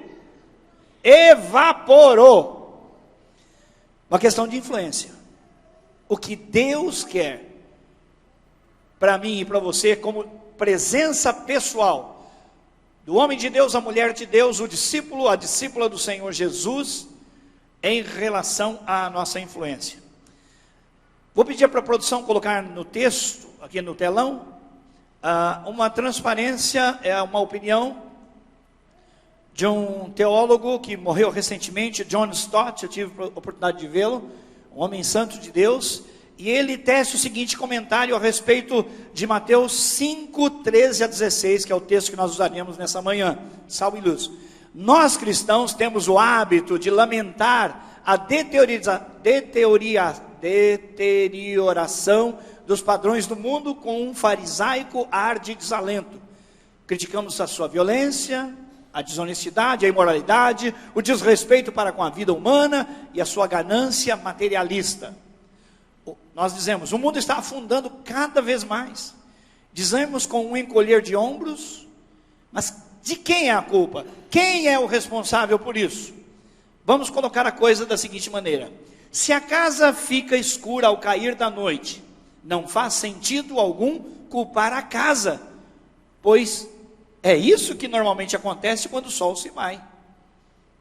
evaporou. Uma questão de influência. O que Deus quer para mim e para você, como presença pessoal do homem de Deus, a mulher de Deus, o discípulo, a discípula do Senhor Jesus, em relação à nossa influência. Vou pedir para a produção colocar no texto, aqui no telão, uma transparência, é uma opinião de um teólogo que morreu recentemente, John Stott. Eu tive a oportunidade de vê-lo, um homem santo de Deus, e ele tece o seguinte comentário a respeito de Mateus 5, 13 a 16, que é o texto que nós usaremos nessa manhã, salvo e luz. Nós cristãos temos o hábito de lamentar a deterioração dos padrões do mundo com um farisaico ar de desalento. Criticamos a sua violência, a desonestidade, a imoralidade, o desrespeito para com a vida humana e a sua ganância materialista. Nós dizemos, o mundo está afundando cada vez mais. Dizemos com um encolher de ombros, mas de quem é a culpa? Quem é o responsável por isso? Vamos colocar a coisa da seguinte maneira: se a casa fica escura ao cair da noite, não faz sentido algum culpar a casa, pois é isso que normalmente acontece quando o sol se vai.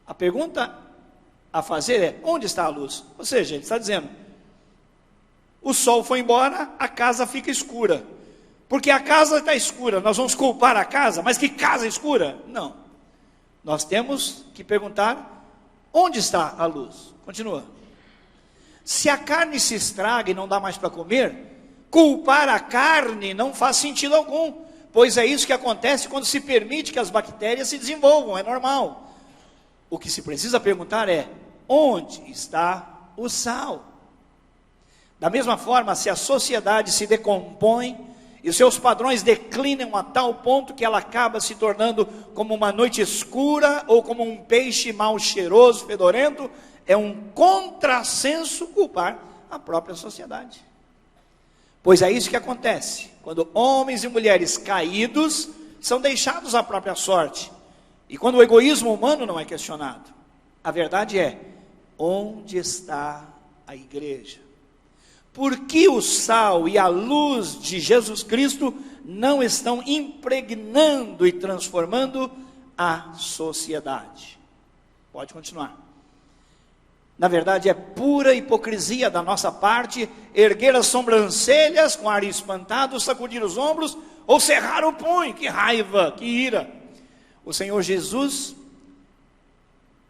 A pergunta a fazer é, onde está a luz? Ou seja, ele está dizendo, o sol foi embora, a casa fica escura. Porque a casa está escura, nós vamos culpar a casa, mas que casa escura? Não. Nós temos que perguntar, onde está a luz? Continua. Se a carne se estraga e não dá mais para comer, culpar a carne não faz sentido algum, pois é isso que acontece quando se permite que as bactérias se desenvolvam, é normal. O que se precisa perguntar é, onde está o sal? Da mesma forma, se a sociedade se decompõe e os seus padrões declinam a tal ponto que ela acaba se tornando como uma noite escura ou como um peixe mal cheiroso, fedorento, é um contrassenso culpar a própria sociedade. Pois é isso que acontece quando homens e mulheres caídos são deixados à própria sorte e quando o egoísmo humano não é questionado. A verdade é, onde está a igreja? Por que o sal e a luz de Jesus Cristo não estão impregnando e transformando a sociedade? Pode continuar. Na verdade, é pura hipocrisia da nossa parte erguer as sobrancelhas com ar espantado, sacudir os ombros ou cerrar o punho. Que raiva, que ira. O Senhor Jesus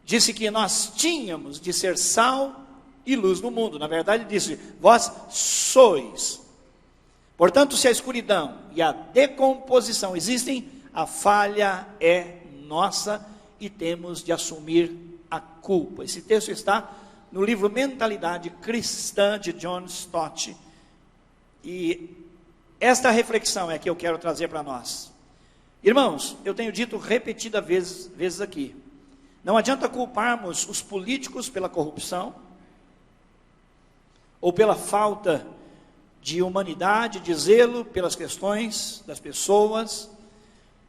disse que nós tínhamos de ser sal e luz no mundo. Na verdade, disse, vós sois. Portanto, se a escuridão e a decomposição existem, a falha é nossa e temos de assumir a culpa. Esse texto está no livro Mentalidade Cristã de John Stott. E esta reflexão é que eu quero trazer para nós. Irmãos, eu tenho dito repetidas vezes aqui, não adianta culparmos os políticos pela corrupção, ou pela falta de humanidade, de zelo pelas questões das pessoas,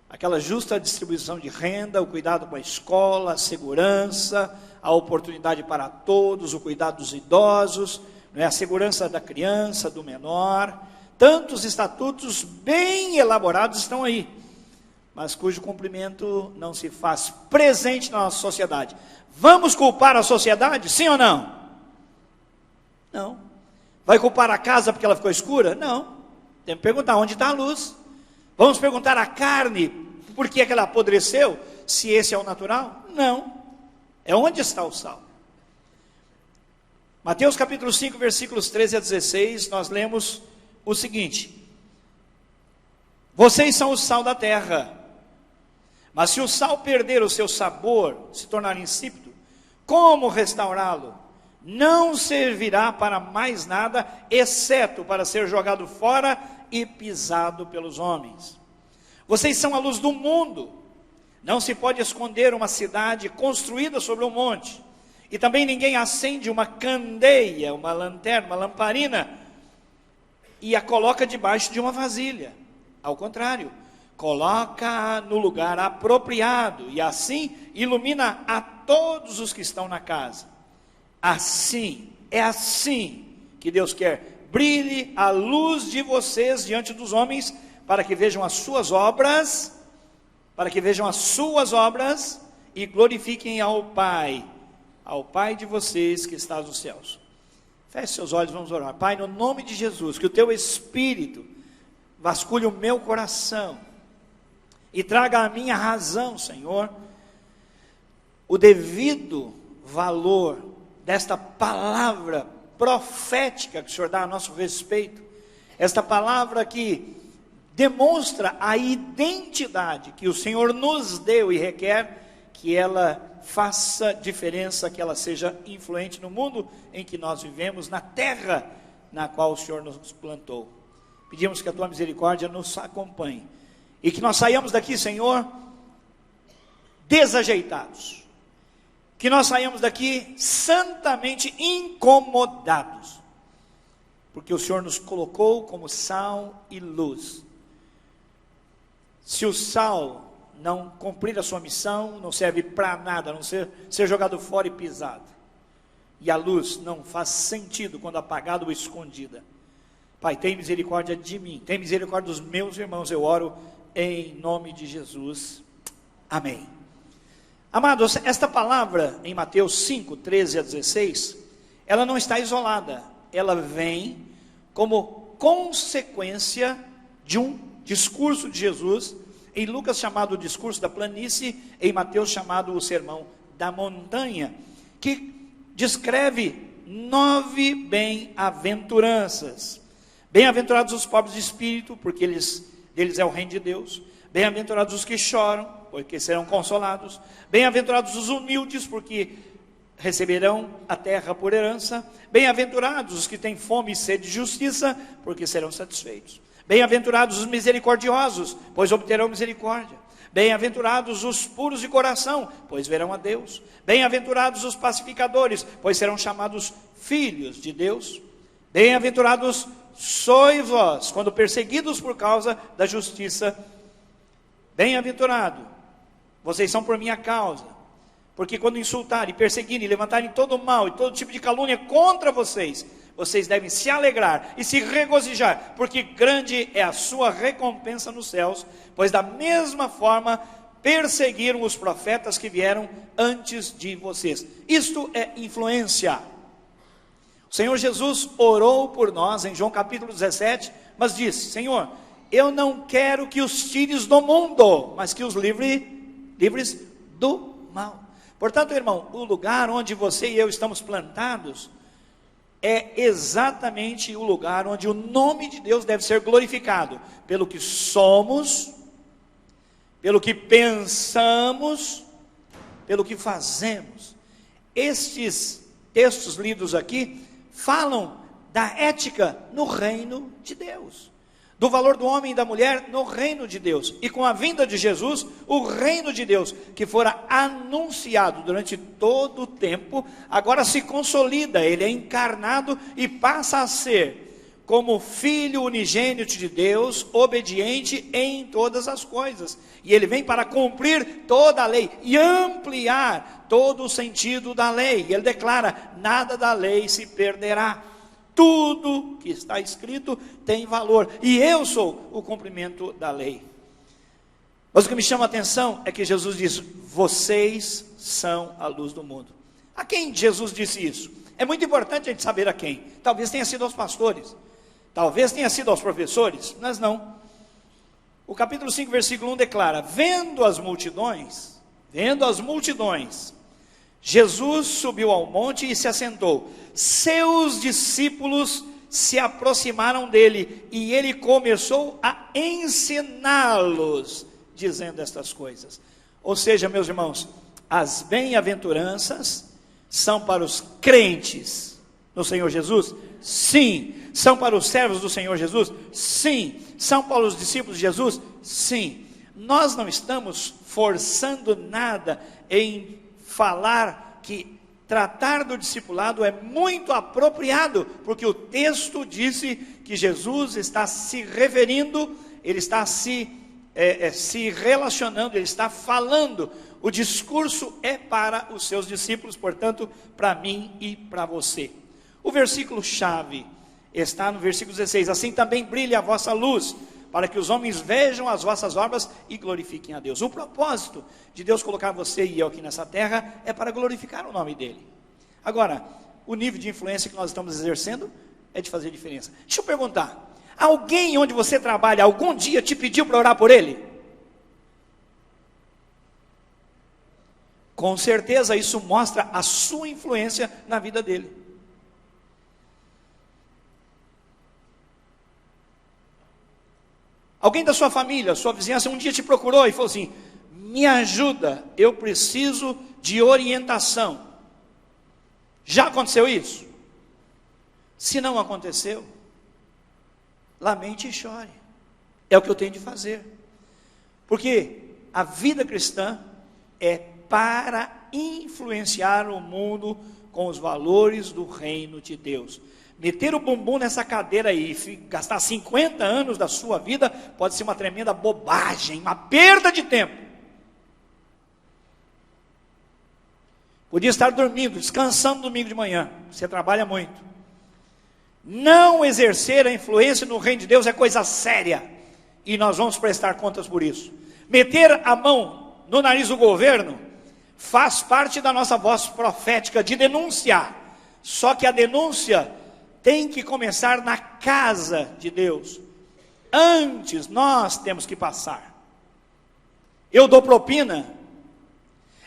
aquela justa distribuição de renda, o cuidado com a escola, a segurança, a oportunidade para todos, o cuidado dos idosos, a segurança da criança, do menor. Tantos estatutos bem elaborados estão aí, mas cujo cumprimento não se faz presente na nossa sociedade. Vamos culpar a sociedade, sim ou não? Não. Vai culpar a casa porque ela ficou escura? Não. Tem que perguntar onde está a luz. Vamos perguntar a carne por que ela apodreceu, se esse é o natural? Não. É onde está o sal. Mateus capítulo 5, versículos 13 a 16, nós lemos o seguinte: vocês são o sal da terra, mas se o sal perder o seu sabor, se tornar insípido, como restaurá-lo? Não servirá para mais nada, exceto para ser jogado fora e pisado pelos homens. Vocês são a luz do mundo. Não se pode esconder uma cidade construída sobre um monte. E também ninguém acende uma candeia, uma lanterna, uma lamparina, e a coloca debaixo de uma vasilha. Ao contrário, coloca no lugar apropriado, e assim ilumina a todos os que estão na casa. Assim, é assim que Deus quer. Brilhe a luz de vocês diante dos homens, para que vejam as suas obras, e glorifiquem ao Pai de vocês que está nos céus. Feche seus olhos, vamos orar. Pai, no nome de Jesus, que o teu Espírito vasculhe o meu coração e traga à minha razão, Senhor, o devido valor desta palavra profética que o Senhor dá a nosso respeito, esta palavra que demonstra a identidade que o Senhor nos deu e requer que ela faça diferença, que ela seja influente no mundo em que nós vivemos, na terra na qual o Senhor nos plantou. Pedimos que a tua misericórdia nos acompanhe e que nós saiamos daqui, Senhor, desajeitados, que nós saiamos daqui santamente incomodados, porque o Senhor nos colocou como sal e luz. Se o sal não cumprir a sua missão, não serve para nada, a não ser jogado fora e pisado. E a luz não faz sentido quando apagada ou escondida. Pai, tem misericórdia de mim, tem misericórdia dos meus irmãos, eu oro em nome de Jesus. Amém. Amados, esta palavra em Mateus 5, 13 a 16, ela não está isolada, ela vem como consequência de um discurso de Jesus, em Lucas chamado o discurso da planície, em Mateus chamado o sermão da montanha, que descreve 9 bem-aventuranças. Bem-aventurados os pobres de espírito, porque deles é o reino de Deus. Bem-aventurados os que choram, porque serão consolados. Bem-aventurados os humildes, porque receberão a terra por herança. Bem-aventurados os que têm fome e sede de justiça, porque serão satisfeitos. Bem-aventurados os misericordiosos, pois obterão misericórdia. Bem-aventurados os puros de coração, pois verão a Deus. Bem-aventurados os pacificadores, pois serão chamados filhos de Deus. Bem-aventurados sois vós, quando perseguidos por causa da justiça. Bem-aventurado, vocês são por minha causa, porque quando insultarem, perseguirem, levantarem todo mal e todo tipo de calúnia contra vocês, vocês devem se alegrar e se regozijar, porque grande é a sua recompensa nos céus, pois da mesma forma perseguiram os profetas que vieram antes de vocês. Isto é influência. O Senhor Jesus orou por nós em João capítulo 17, mas disse: Senhor, eu não quero que os tires do mundo, mas que os livres do mal. Portanto, irmão, o lugar onde você e eu estamos plantados é exatamente o lugar onde o nome de Deus deve ser glorificado, pelo que somos, pelo que pensamos, pelo que fazemos. Estes textos lidos aqui falam da ética no reino de Deus, do valor do homem e da mulher no reino de Deus. E com a vinda de Jesus, o reino de Deus, que fora anunciado durante todo o tempo, agora se consolida, ele é encarnado e passa a ser como filho unigênito de Deus, obediente em todas as coisas. E ele vem para cumprir toda a lei e ampliar todo o sentido da lei. E ele declara: nada da lei se perderá. Tudo que está escrito tem valor, e eu sou o cumprimento da lei. Mas o que me chama a atenção é que Jesus diz: vocês são a luz do mundo. A quem Jesus disse isso? É muito importante a gente saber a quem. Talvez tenha sido aos pastores, talvez tenha sido aos professores, mas não. O capítulo 5, versículo 1 declara: vendo as multidões, Jesus subiu ao monte e se assentou. Seus discípulos se aproximaram dele e ele começou a ensiná-los, dizendo estas coisas. Ou seja, meus irmãos, as bem-aventuranças são para os crentes no Senhor Jesus? Sim. São para os servos do Senhor Jesus? Sim. São para os discípulos de Jesus? Sim. nós não estamos forçando nada em falar que tratar do discipulado é muito apropriado, porque o texto disse que Jesus está se referindo, ele está se relacionando, ele está falando. O discurso é para os seus discípulos, portanto, para mim e para você. O versículo-chave está no versículo 16. Assim também brilhe a vossa luz, para que os homens vejam as vossas obras e glorifiquem a Deus. O propósito de Deus colocar você e eu aqui nessa terra é para glorificar o nome dEle. Agora, o nível de influência que nós estamos exercendo é de fazer diferença. Deixa eu perguntar, alguém onde você trabalha algum dia te pediu para orar por ele? Com certeza isso mostra a sua influência na vida dele. Alguém da sua família, sua vizinhança, um dia te procurou e falou assim: me ajuda, eu preciso de orientação. Já aconteceu isso? Se não aconteceu, lamente e chore. É o que eu tenho de fazer. Porque a vida cristã é para influenciar o mundo com os valores do reino de Deus. Meter o bumbum nessa cadeira aí e gastar 50 anos da sua vida pode ser uma tremenda bobagem, uma perda de tempo. Podia estar dormindo, descansando domingo de manhã, você trabalha muito. Não exercer a influência no reino de Deus é coisa séria, e nós vamos prestar contas por isso. Meter a mão no nariz do governo faz parte da nossa voz profética de denunciar, só que a denúncia tem que começar na casa de Deus. Antes nós temos que passar. Eu dou propina.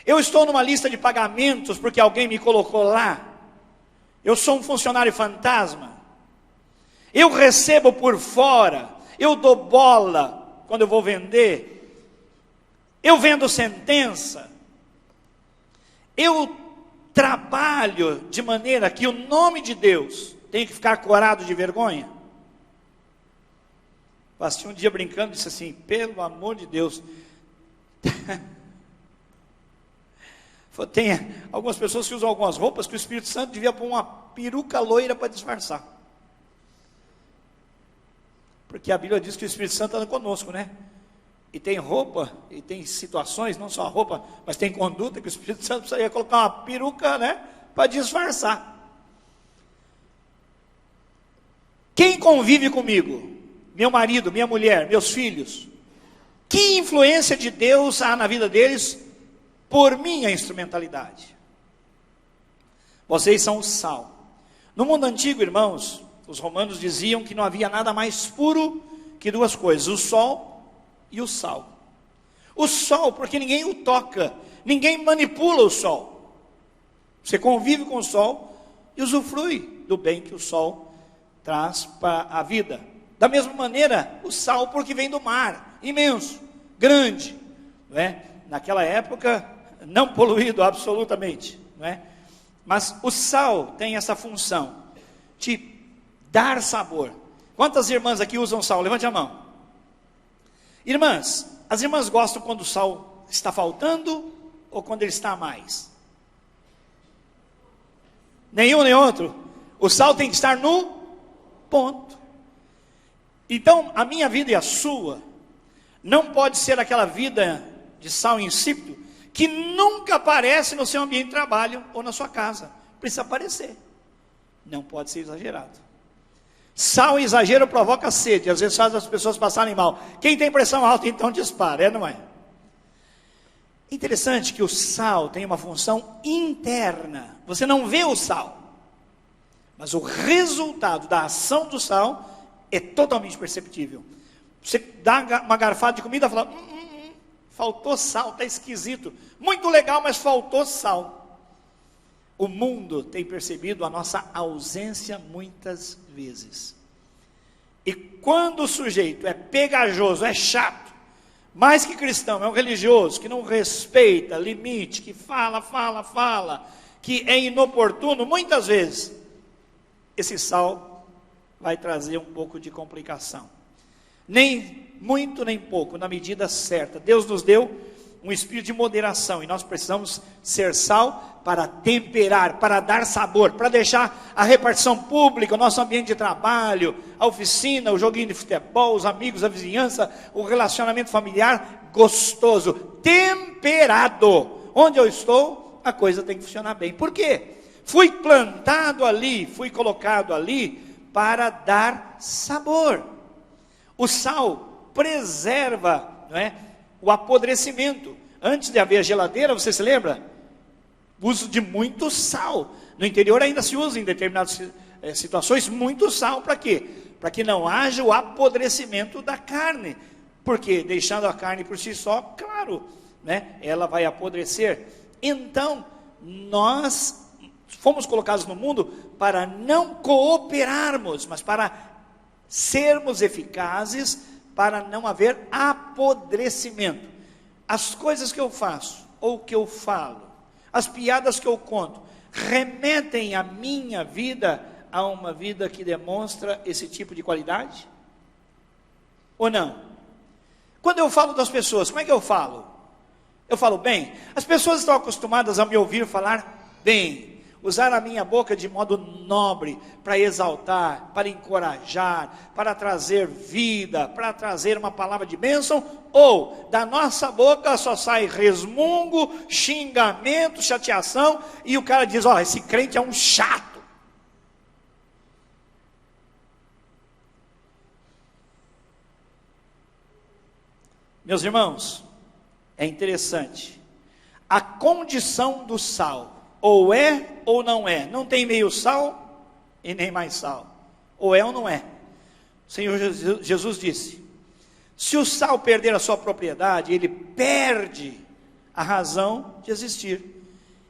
Eu estou numa lista de pagamentos porque alguém me colocou lá. Eu sou um funcionário fantasma. Eu recebo por fora. Eu dou bola quando eu vou vender. Eu vendo sentença. Eu trabalho de maneira que o nome de Deus tem que ficar corado de vergonha. Passei um dia brincando e disse assim: pelo amor de Deus. Tem algumas pessoas que usam algumas roupas que o Espírito Santo devia pôr uma peruca loira para disfarçar. Porque a Bíblia diz que o Espírito Santo anda conosco, né? E tem roupa, e tem situações, não só a roupa, mas tem conduta que o Espírito Santo precisaria colocar uma peruca, né? Para disfarçar. Quem convive comigo? Meu marido, minha mulher, meus filhos. Que influência de Deus há na vida deles por minha instrumentalidade? Vocês são o sal. No mundo antigo, irmãos, os romanos diziam que não havia nada mais puro que duas coisas: o sol e o sal. O sol, porque ninguém o toca, ninguém manipula o sol. Você convive com o sol e usufrui do bem que o sol traz para a vida. Da mesma maneira, o sal, porque vem do mar, imenso, grande, não é? Naquela época, não poluído absolutamente, não é? Mas o sal tem essa função de dar sabor. Quantas irmãs aqui usam sal? Levante a mão. Irmãs, as irmãs gostam quando o sal está faltando ou quando ele está a mais? Nenhum nem outro. O sal tem que estar no ponto. Então, a minha vida e a sua não pode ser aquela vida de sal insípido que nunca aparece no seu ambiente de trabalho ou na sua casa. Precisa aparecer. Não pode ser exagerado. Sal e exagero provoca sede, às vezes faz as pessoas passarem mal. Quem tem pressão alta então dispara, não é? Interessante que o sal tem uma função interna. Você não vê o sal, mas o resultado da ação do sal é totalmente perceptível. Você dá uma garfada de comida e fala: faltou sal, está esquisito. Muito legal, mas faltou sal. O mundo tem percebido a nossa ausência muitas vezes. E quando o sujeito é pegajoso, é chato, mais que cristão, é um religioso que não respeita limite, que fala, que é inoportuno, muitas vezes esse sal vai trazer um pouco de complicação. Nem muito nem pouco, na medida certa. Deus nos deu um espírito de moderação, e nós precisamos ser sal para temperar, para dar sabor, para deixar a repartição pública, o nosso ambiente de trabalho, a oficina, o joguinho de futebol, os amigos, a vizinhança, o relacionamento familiar gostoso, temperado. Onde eu estou, a coisa tem que funcionar bem. Por quê? Fui plantado ali, fui colocado ali para dar sabor. O sal preserva, não é, o apodrecimento. Antes de haver a geladeira, você se lembra? Uso de muito sal. No interior ainda se usa em determinadas situações muito sal. Para quê? Para que não haja o apodrecimento da carne. Porque deixando a carne por si só, claro, né, ela vai apodrecer. Então, nós fomos colocados no mundo para não cooperarmos, mas para sermos eficazes, para não haver apodrecimento. As coisas que eu faço, ou que eu falo, as piadas que eu conto, remetem a minha vida a uma vida que demonstra esse tipo de qualidade? Ou não? Quando eu falo das pessoas, como é que eu falo? Eu falo bem? As pessoas estão acostumadas a me ouvir falar bem, usar a minha boca de modo nobre, para exaltar, para encorajar, para trazer vida, para trazer uma palavra de bênção, ou da nossa boca só sai resmungo, xingamento, chateação, e o cara diz, ó, esse crente é um chato. Meus irmãos, é interessante, a condição do sal, ou é ou não é, não tem meio sal e nem mais sal, ou é ou não é. O Senhor Jesus disse, se o sal perder a sua propriedade, ele perde a razão de existir,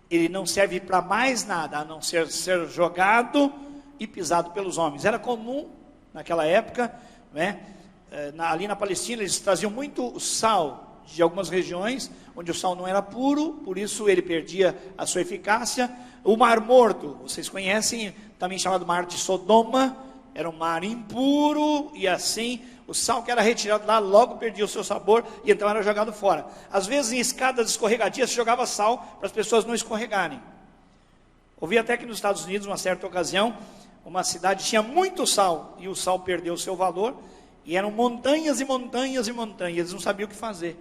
ele não serve para mais nada, a não ser jogado e pisado pelos homens. Era comum naquela época, né? Ali na Palestina eles traziam muito sal de algumas regiões, onde o sal não era puro, por isso ele perdia a sua eficácia. O Mar Morto, vocês conhecem, também chamado Mar de Sodoma, era um mar impuro, e assim, o sal que era retirado lá, logo perdia o seu sabor, e então era jogado fora. Às vezes em escadas escorregadias, se jogava sal, para as pessoas não escorregarem. Ouvi até que nos Estados Unidos, uma certa ocasião, uma cidade tinha muito sal, e o sal perdeu o seu valor, e eram montanhas e montanhas e montanhas, eles não sabiam o que fazer.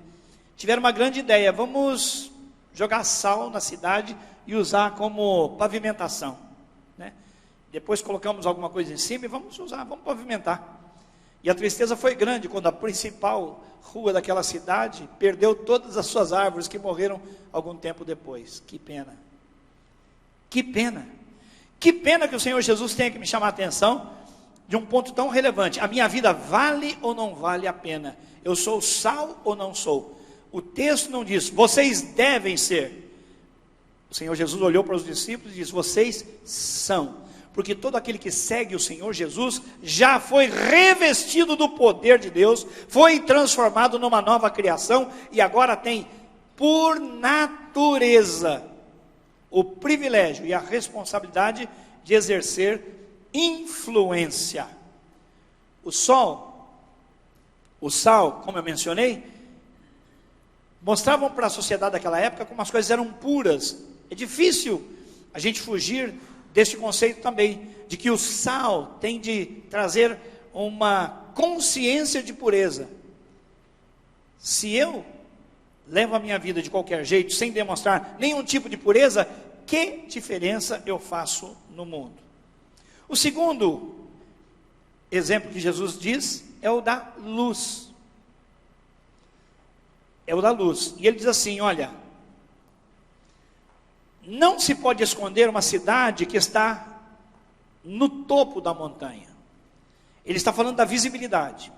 Tiveram uma grande ideia, vamos jogar sal na cidade e usar como pavimentação, né? Depois colocamos alguma coisa em cima e vamos usar, vamos pavimentar. E a tristeza foi grande quando a principal rua daquela cidade perdeu todas as suas árvores que morreram algum tempo depois. Que pena. Que pena. Que pena que o Senhor Jesus tenha que me chamar a atenção de um ponto tão relevante. A minha vida vale ou não vale a pena? Eu sou sal ou não sou? O texto não diz, vocês devem ser. O Senhor Jesus olhou para os discípulos e disse, vocês são. Porque todo aquele que segue o Senhor Jesus já foi revestido do poder de Deus, foi transformado numa nova criação e agora tem, por natureza, o privilégio e a responsabilidade de exercer influência. O sal, como eu mencionei, mostravam para a sociedade daquela época como as coisas eram puras. É difícil a gente fugir deste conceito também, de que o sal tem de trazer uma consciência de pureza. Se eu levo a minha vida de qualquer jeito, sem demonstrar nenhum tipo de pureza, que diferença eu faço no mundo? O segundo exemplo que Jesus diz é o da luz. É o da luz. E ele diz assim, olha, não se pode esconder uma cidade que está no topo da montanha. Ele está falando da visibilidade.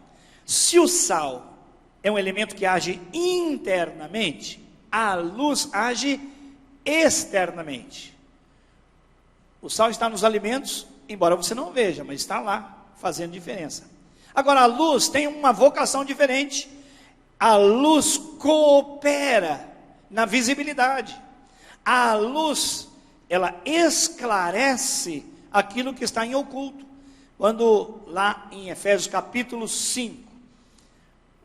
Se o sal é um elemento que age internamente, a luz age externamente. O sal está nos alimentos, embora você não veja, mas está lá, fazendo diferença. Agora, a luz tem uma vocação diferente. A luz coopera na visibilidade. A luz, ela esclarece aquilo que está em oculto. Quando lá em Efésios capítulo 5,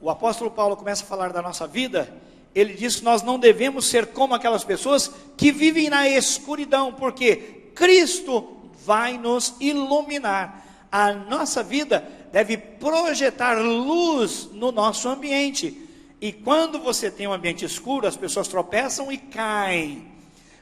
o apóstolo Paulo começa a falar da nossa vida, ele diz que nós não devemos ser como aquelas pessoas que vivem na escuridão, porque Cristo vai nos iluminar. A nossa vida deve projetar luz no nosso ambiente. E quando você tem um ambiente escuro, as pessoas tropeçam e caem.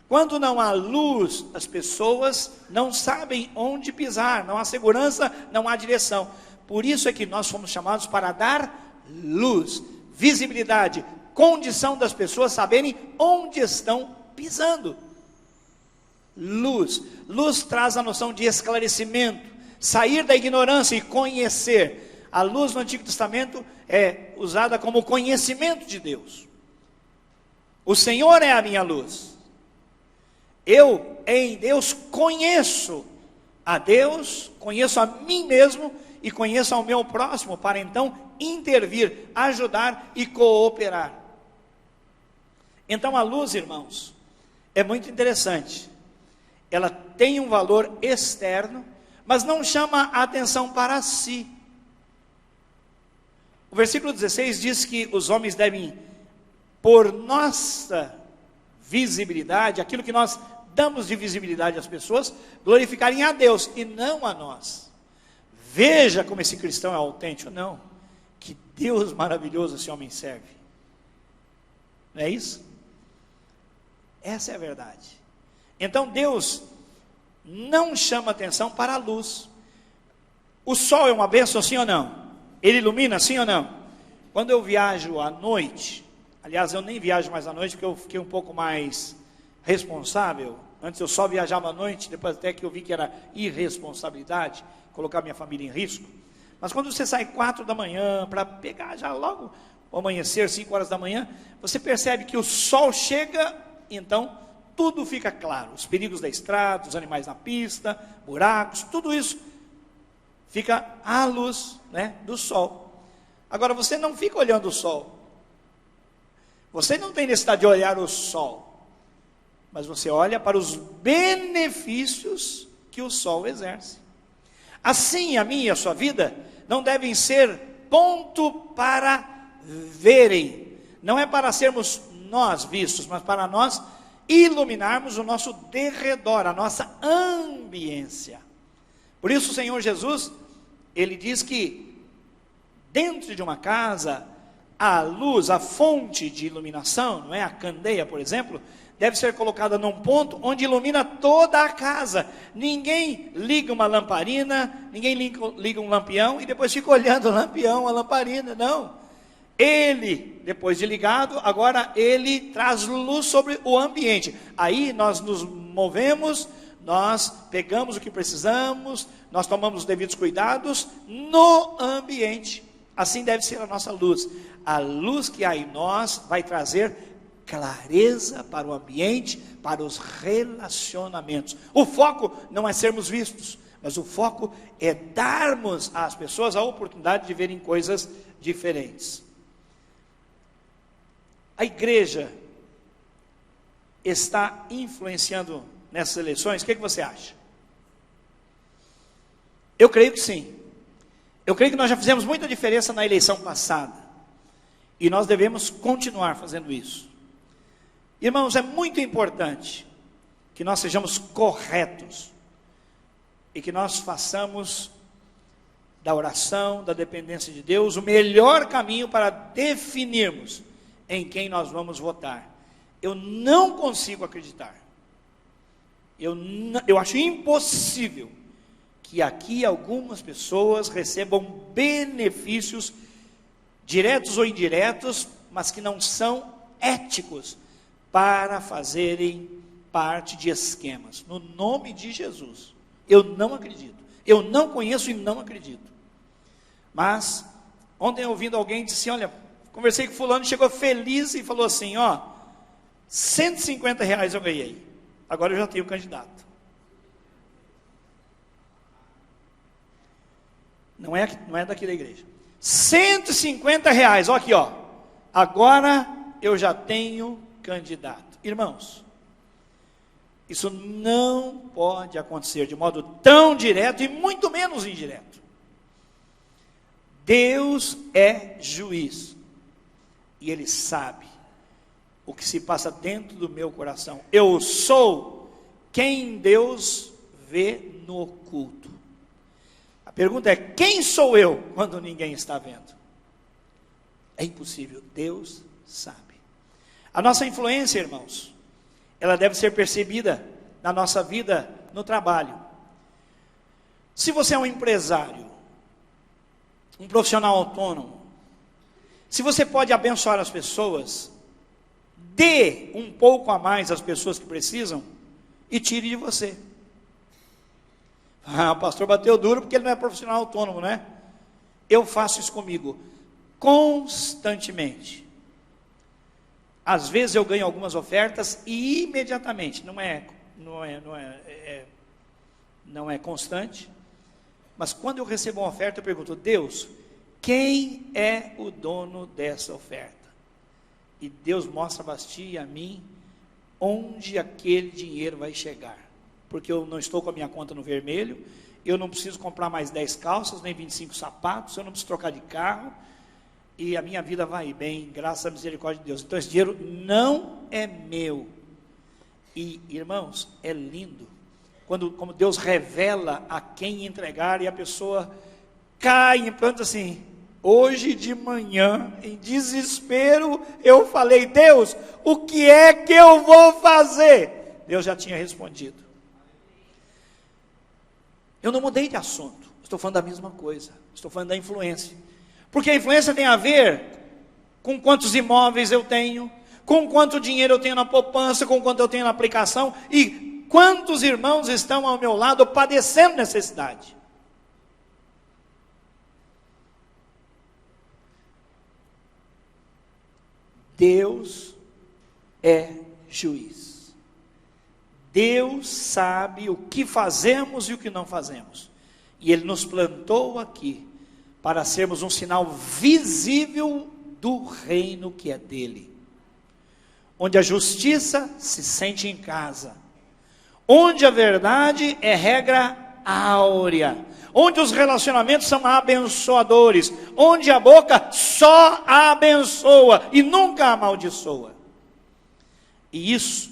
Quando não há luz, as pessoas não sabem onde pisar, não há segurança, não há direção. Por isso é que nós fomos chamados para dar luz, visibilidade, condição das pessoas saberem onde estão pisando. Luz traz a noção de esclarecimento, sair da ignorância e conhecer. A luz no Antigo Testamento é usada como conhecimento de Deus. O Senhor é a minha luz. Eu, em Deus, conheço a Deus, conheço a mim mesmo e conheço ao meu próximo, para então intervir, ajudar e cooperar. Então a luz, irmãos, é muito interessante. Ela tem um valor externo, mas não chama a atenção para si. O versículo 16 diz que os homens devem, por nossa visibilidade, aquilo que nós damos de visibilidade às pessoas, glorificarem a Deus e não a nós. Veja como esse cristão é autêntico. Não, que Deus maravilhoso esse homem serve. Não é isso? Essa é a verdade. Então Deus não chama atenção para a luz. O sol é uma bênção, sim ou não? Ele ilumina, sim ou não? Quando eu viajo à noite, aliás, eu nem viajo mais à noite, porque eu fiquei um pouco mais responsável. Antes eu só viajava à noite, depois até que eu vi que era irresponsabilidade, colocar minha família em risco. Mas quando você sai 4 da manhã, para pegar já logo o amanhecer, 5 horas da manhã, você percebe que o sol chega, então tudo fica claro. Os perigos da estrada, os animais na pista, buracos, tudo isso fica à luz, né, do sol. Agora você não fica olhando o sol. Você não tem necessidade de olhar o sol. Mas você olha para os benefícios que o sol exerce. Assim, a minha e a sua vida não devem ser ponto para verem. Não é para sermos nós vistos, mas para nós iluminarmos o nosso derredor, a nossa ambiência. Por isso o Senhor Jesus, ele diz que dentro de uma casa, a luz, a fonte de iluminação, não é? A candeia, por exemplo, deve ser colocada num ponto onde ilumina toda a casa. Ninguém liga uma lamparina, ninguém liga um lampião e depois fica olhando o lampião, a lamparina, não. Ele, depois de ligado, agora ele traz luz sobre o ambiente. Aí nós nos movemos, nós pegamos o que precisamos, nós tomamos os devidos cuidados no ambiente. Assim deve ser a nossa luz. A luz que há em nós vai trazer clareza para o ambiente, para os relacionamentos. O foco não é sermos vistos, mas o foco é darmos às pessoas a oportunidade de verem coisas diferentes. A igreja está influenciando nessas eleições? O que você acha? Eu creio que sim. Eu creio que nós já fizemos muita diferença na eleição passada. E nós devemos continuar fazendo isso. Irmãos, é muito importante que nós sejamos corretos. E que nós façamos da oração, da dependência de Deus, o melhor caminho para definirmos em quem nós vamos votar. Eu não consigo acreditar. Eu acho impossível que aqui algumas pessoas recebam benefícios diretos ou indiretos, mas que não são éticos, para fazerem parte de esquemas. No nome de Jesus, eu não acredito. Eu não conheço e não acredito. Mas, ontem ouvindo alguém disse, olha, conversei com fulano, chegou feliz e falou assim, ó, R$150 eu ganhei, agora eu já tenho candidato. Não é daqui da igreja. R$150, ó aqui, ó, agora eu já tenho candidato. Irmãos, isso não pode acontecer de modo tão direto e muito menos indireto. Deus é juiz. E Ele sabe o que se passa dentro do meu coração. Eu sou quem Deus vê no oculto. A pergunta é: quem sou eu quando ninguém está vendo? É impossível, Deus sabe. A nossa influência, irmãos, ela deve ser percebida na nossa vida no trabalho. Se você é um empresário, um profissional autônomo, se você pode abençoar as pessoas, dê um pouco a mais às pessoas que precisam e tire de você. O pastor bateu duro porque ele não é profissional autônomo, né? Eu faço isso comigo constantemente. Às vezes eu ganho algumas ofertas e imediatamente, não é constante, mas quando eu recebo uma oferta eu pergunto: Deus, quem é o dono dessa oferta? E Deus mostra a ti e a mim onde aquele dinheiro vai chegar, porque eu não estou com a minha conta no vermelho, eu não preciso comprar mais 10 calças, nem 25 sapatos, eu não preciso trocar de carro, e a minha vida vai bem, graças à misericórdia de Deus. Então esse dinheiro não é meu. E irmãos, é lindo como Deus revela a quem entregar, e a pessoa cai em pranto assim. Hoje de manhã, em desespero, eu falei: Deus, o que é que eu vou fazer? Deus já tinha respondido. Eu não mudei de assunto, estou falando da mesma coisa, estou falando da influência. Porque a influência tem a ver com quantos imóveis eu tenho, com quanto dinheiro eu tenho na poupança, com quanto eu tenho na aplicação, e quantos irmãos estão ao meu lado padecendo necessidade. Deus é juiz. Deus sabe o que fazemos e o que não fazemos. E Ele nos plantou aqui para sermos um sinal visível do reino que é dele. Onde a justiça se sente em casa. Onde a verdade é regra áurea. Onde os relacionamentos são abençoadores. Onde a boca só abençoa e nunca amaldiçoa. E isso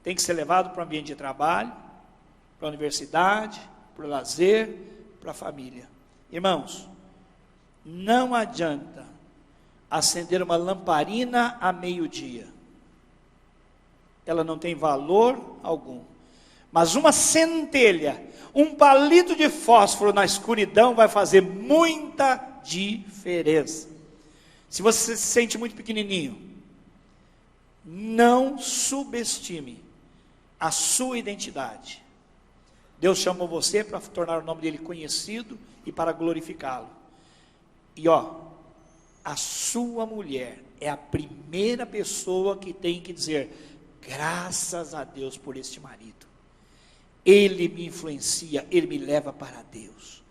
tem que ser levado para o ambiente de trabalho, para a universidade, para o lazer, para a família. Irmãos, não adianta acender uma lamparina a meio-dia. Ela não tem valor algum. Mas uma centelha, um palito de fósforo na escuridão vai fazer muita diferença. Se você se sente muito pequenininho, não subestime a sua identidade. Deus chamou você para tornar o nome dele conhecido e para glorificá-lo. E a sua mulher é a primeira pessoa que tem que dizer: graças a Deus por este marido. Ele me influencia, ele me leva para Deus.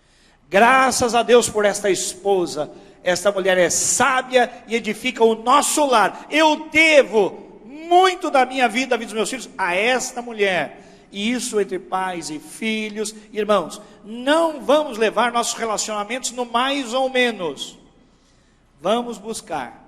Graças a Deus por esta esposa. Esta mulher é sábia e edifica o nosso lar. Eu devo muito da minha vida, da vida dos meus filhos, a esta mulher. E isso entre pais e filhos. Irmãos, não vamos levar nossos relacionamentos no mais ou menos. Vamos buscar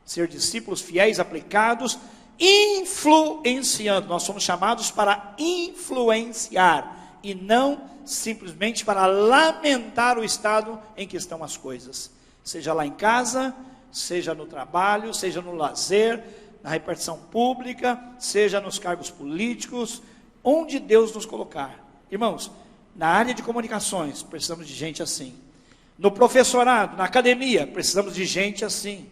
ser discípulos fiéis, aplicados, influenciando. Nós somos chamados para influenciar e não simplesmente para lamentar o estado em que estão as coisas. Seja lá em casa, seja no trabalho, seja no lazer, na repartição pública, seja nos cargos políticos, onde Deus nos colocar. Irmãos, na área de comunicações, precisamos de gente assim. No professorado, na academia, precisamos de gente assim.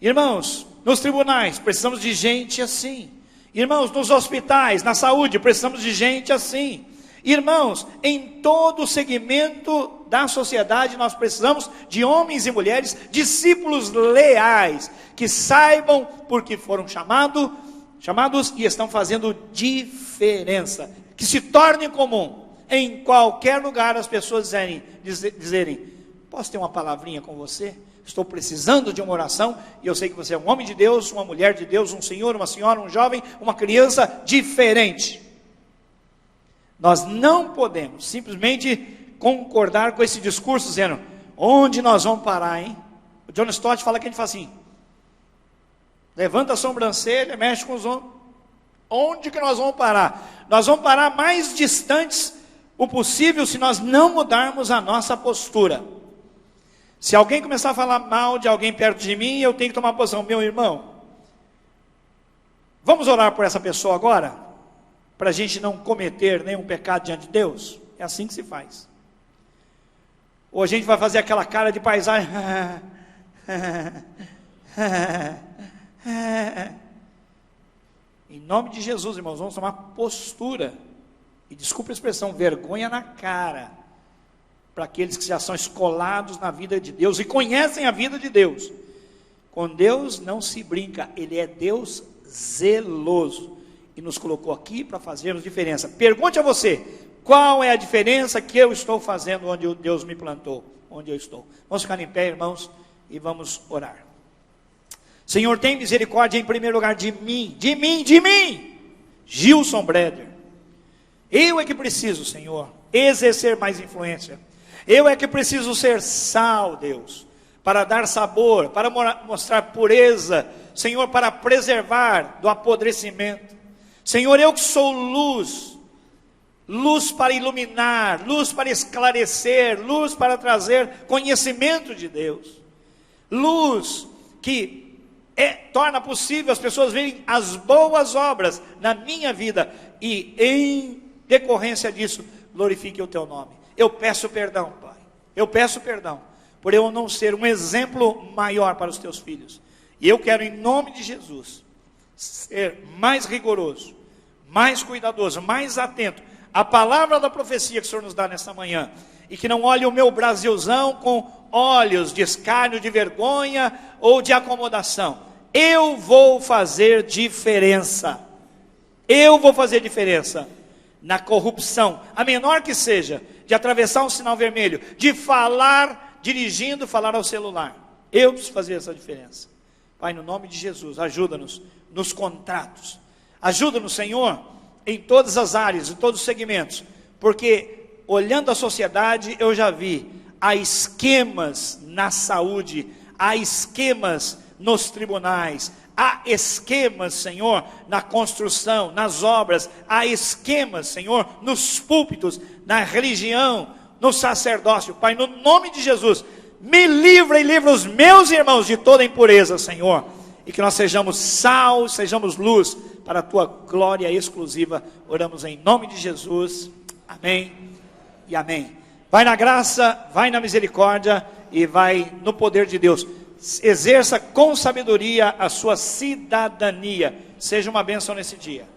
Irmãos, nos tribunais, precisamos de gente assim. Irmãos, nos hospitais, na saúde, precisamos de gente assim. Irmãos, em todo o segmento da sociedade, nós precisamos de homens e mulheres, discípulos leais, que saibam porque foram chamados e estão fazendo diferença, que se torne comum, em qualquer lugar as pessoas dizerem: posso ter uma palavrinha com você? Estou precisando de uma oração, e eu sei que você é um homem de Deus, uma mulher de Deus, um senhor, uma senhora, um jovem, uma criança diferente. Nós não podemos simplesmente concordar com esse discurso dizendo: Onde nós vamos parar, hein? O John Stott fala que a gente faz assim: levanta a sobrancelha, mexe com os ombros. Onde que nós vamos parar? Nós vamos parar mais distantes o possível se nós não mudarmos a nossa postura. Se alguém começar a falar mal de alguém perto de mim, eu tenho que tomar posição. Meu irmão, vamos orar por essa pessoa agora? Para a gente não cometer nenhum pecado diante de Deus? É assim que se faz. Ou a gente vai fazer aquela cara de paisagem. Em nome de Jesus, irmãos, vamos tomar postura. E desculpa a expressão, vergonha na cara. Para aqueles que já são escolados na vida de Deus e conhecem a vida de Deus. Com Deus não se brinca, Ele é Deus zeloso. E nos colocou aqui para fazermos diferença. Pergunte a você, qual é a diferença que eu estou fazendo onde Deus me plantou? Onde eu estou? Vamos ficar em pé, irmãos, e vamos orar. Senhor, tem misericórdia em primeiro lugar de mim, Gilson Breder. Eu é que preciso, Senhor, exercer mais influência. Eu é que preciso ser sal, Deus, para dar sabor, para mostrar pureza, Senhor, para preservar do apodrecimento. Senhor, eu que sou luz, luz para iluminar, luz para esclarecer, luz para trazer conhecimento de Deus, luz que torna possível as pessoas verem as boas obras na minha vida e em decorrência disso, glorifique o teu nome. Eu peço perdão, Pai, eu peço perdão por eu não ser um exemplo maior para os teus filhos, e eu quero, em nome de Jesus, ser mais rigoroso, mais cuidadoso, mais atento à palavra da profecia que o Senhor nos dá nesta manhã, e que não olhe o meu Brasilzão com olhos de escárnio, de vergonha ou de acomodação. Eu vou fazer diferença. Eu vou fazer diferença na corrupção, a menor que seja, de atravessar um sinal vermelho, de falar, dirigindo, falar ao celular. Eu preciso fazer essa diferença. Pai, no nome de Jesus, ajuda-nos nos contratos. Ajuda-nos, Senhor, em todas as áreas, em todos os segmentos, porque olhando a sociedade, eu já vi, há esquemas na saúde, há esquemas nos tribunais, há esquemas, Senhor, na construção, nas obras, há esquemas, Senhor, nos púlpitos, na religião, no sacerdócio. Pai, no nome de Jesus, me livra e livra os meus irmãos de toda impureza, Senhor, e que nós sejamos sal, sejamos luz, para a tua glória exclusiva. Oramos em nome de Jesus, amém e amém. Vai na graça, vai na misericórdia e vai no poder de Deus. Exerça com sabedoria a sua cidadania. Seja uma bênção nesse dia.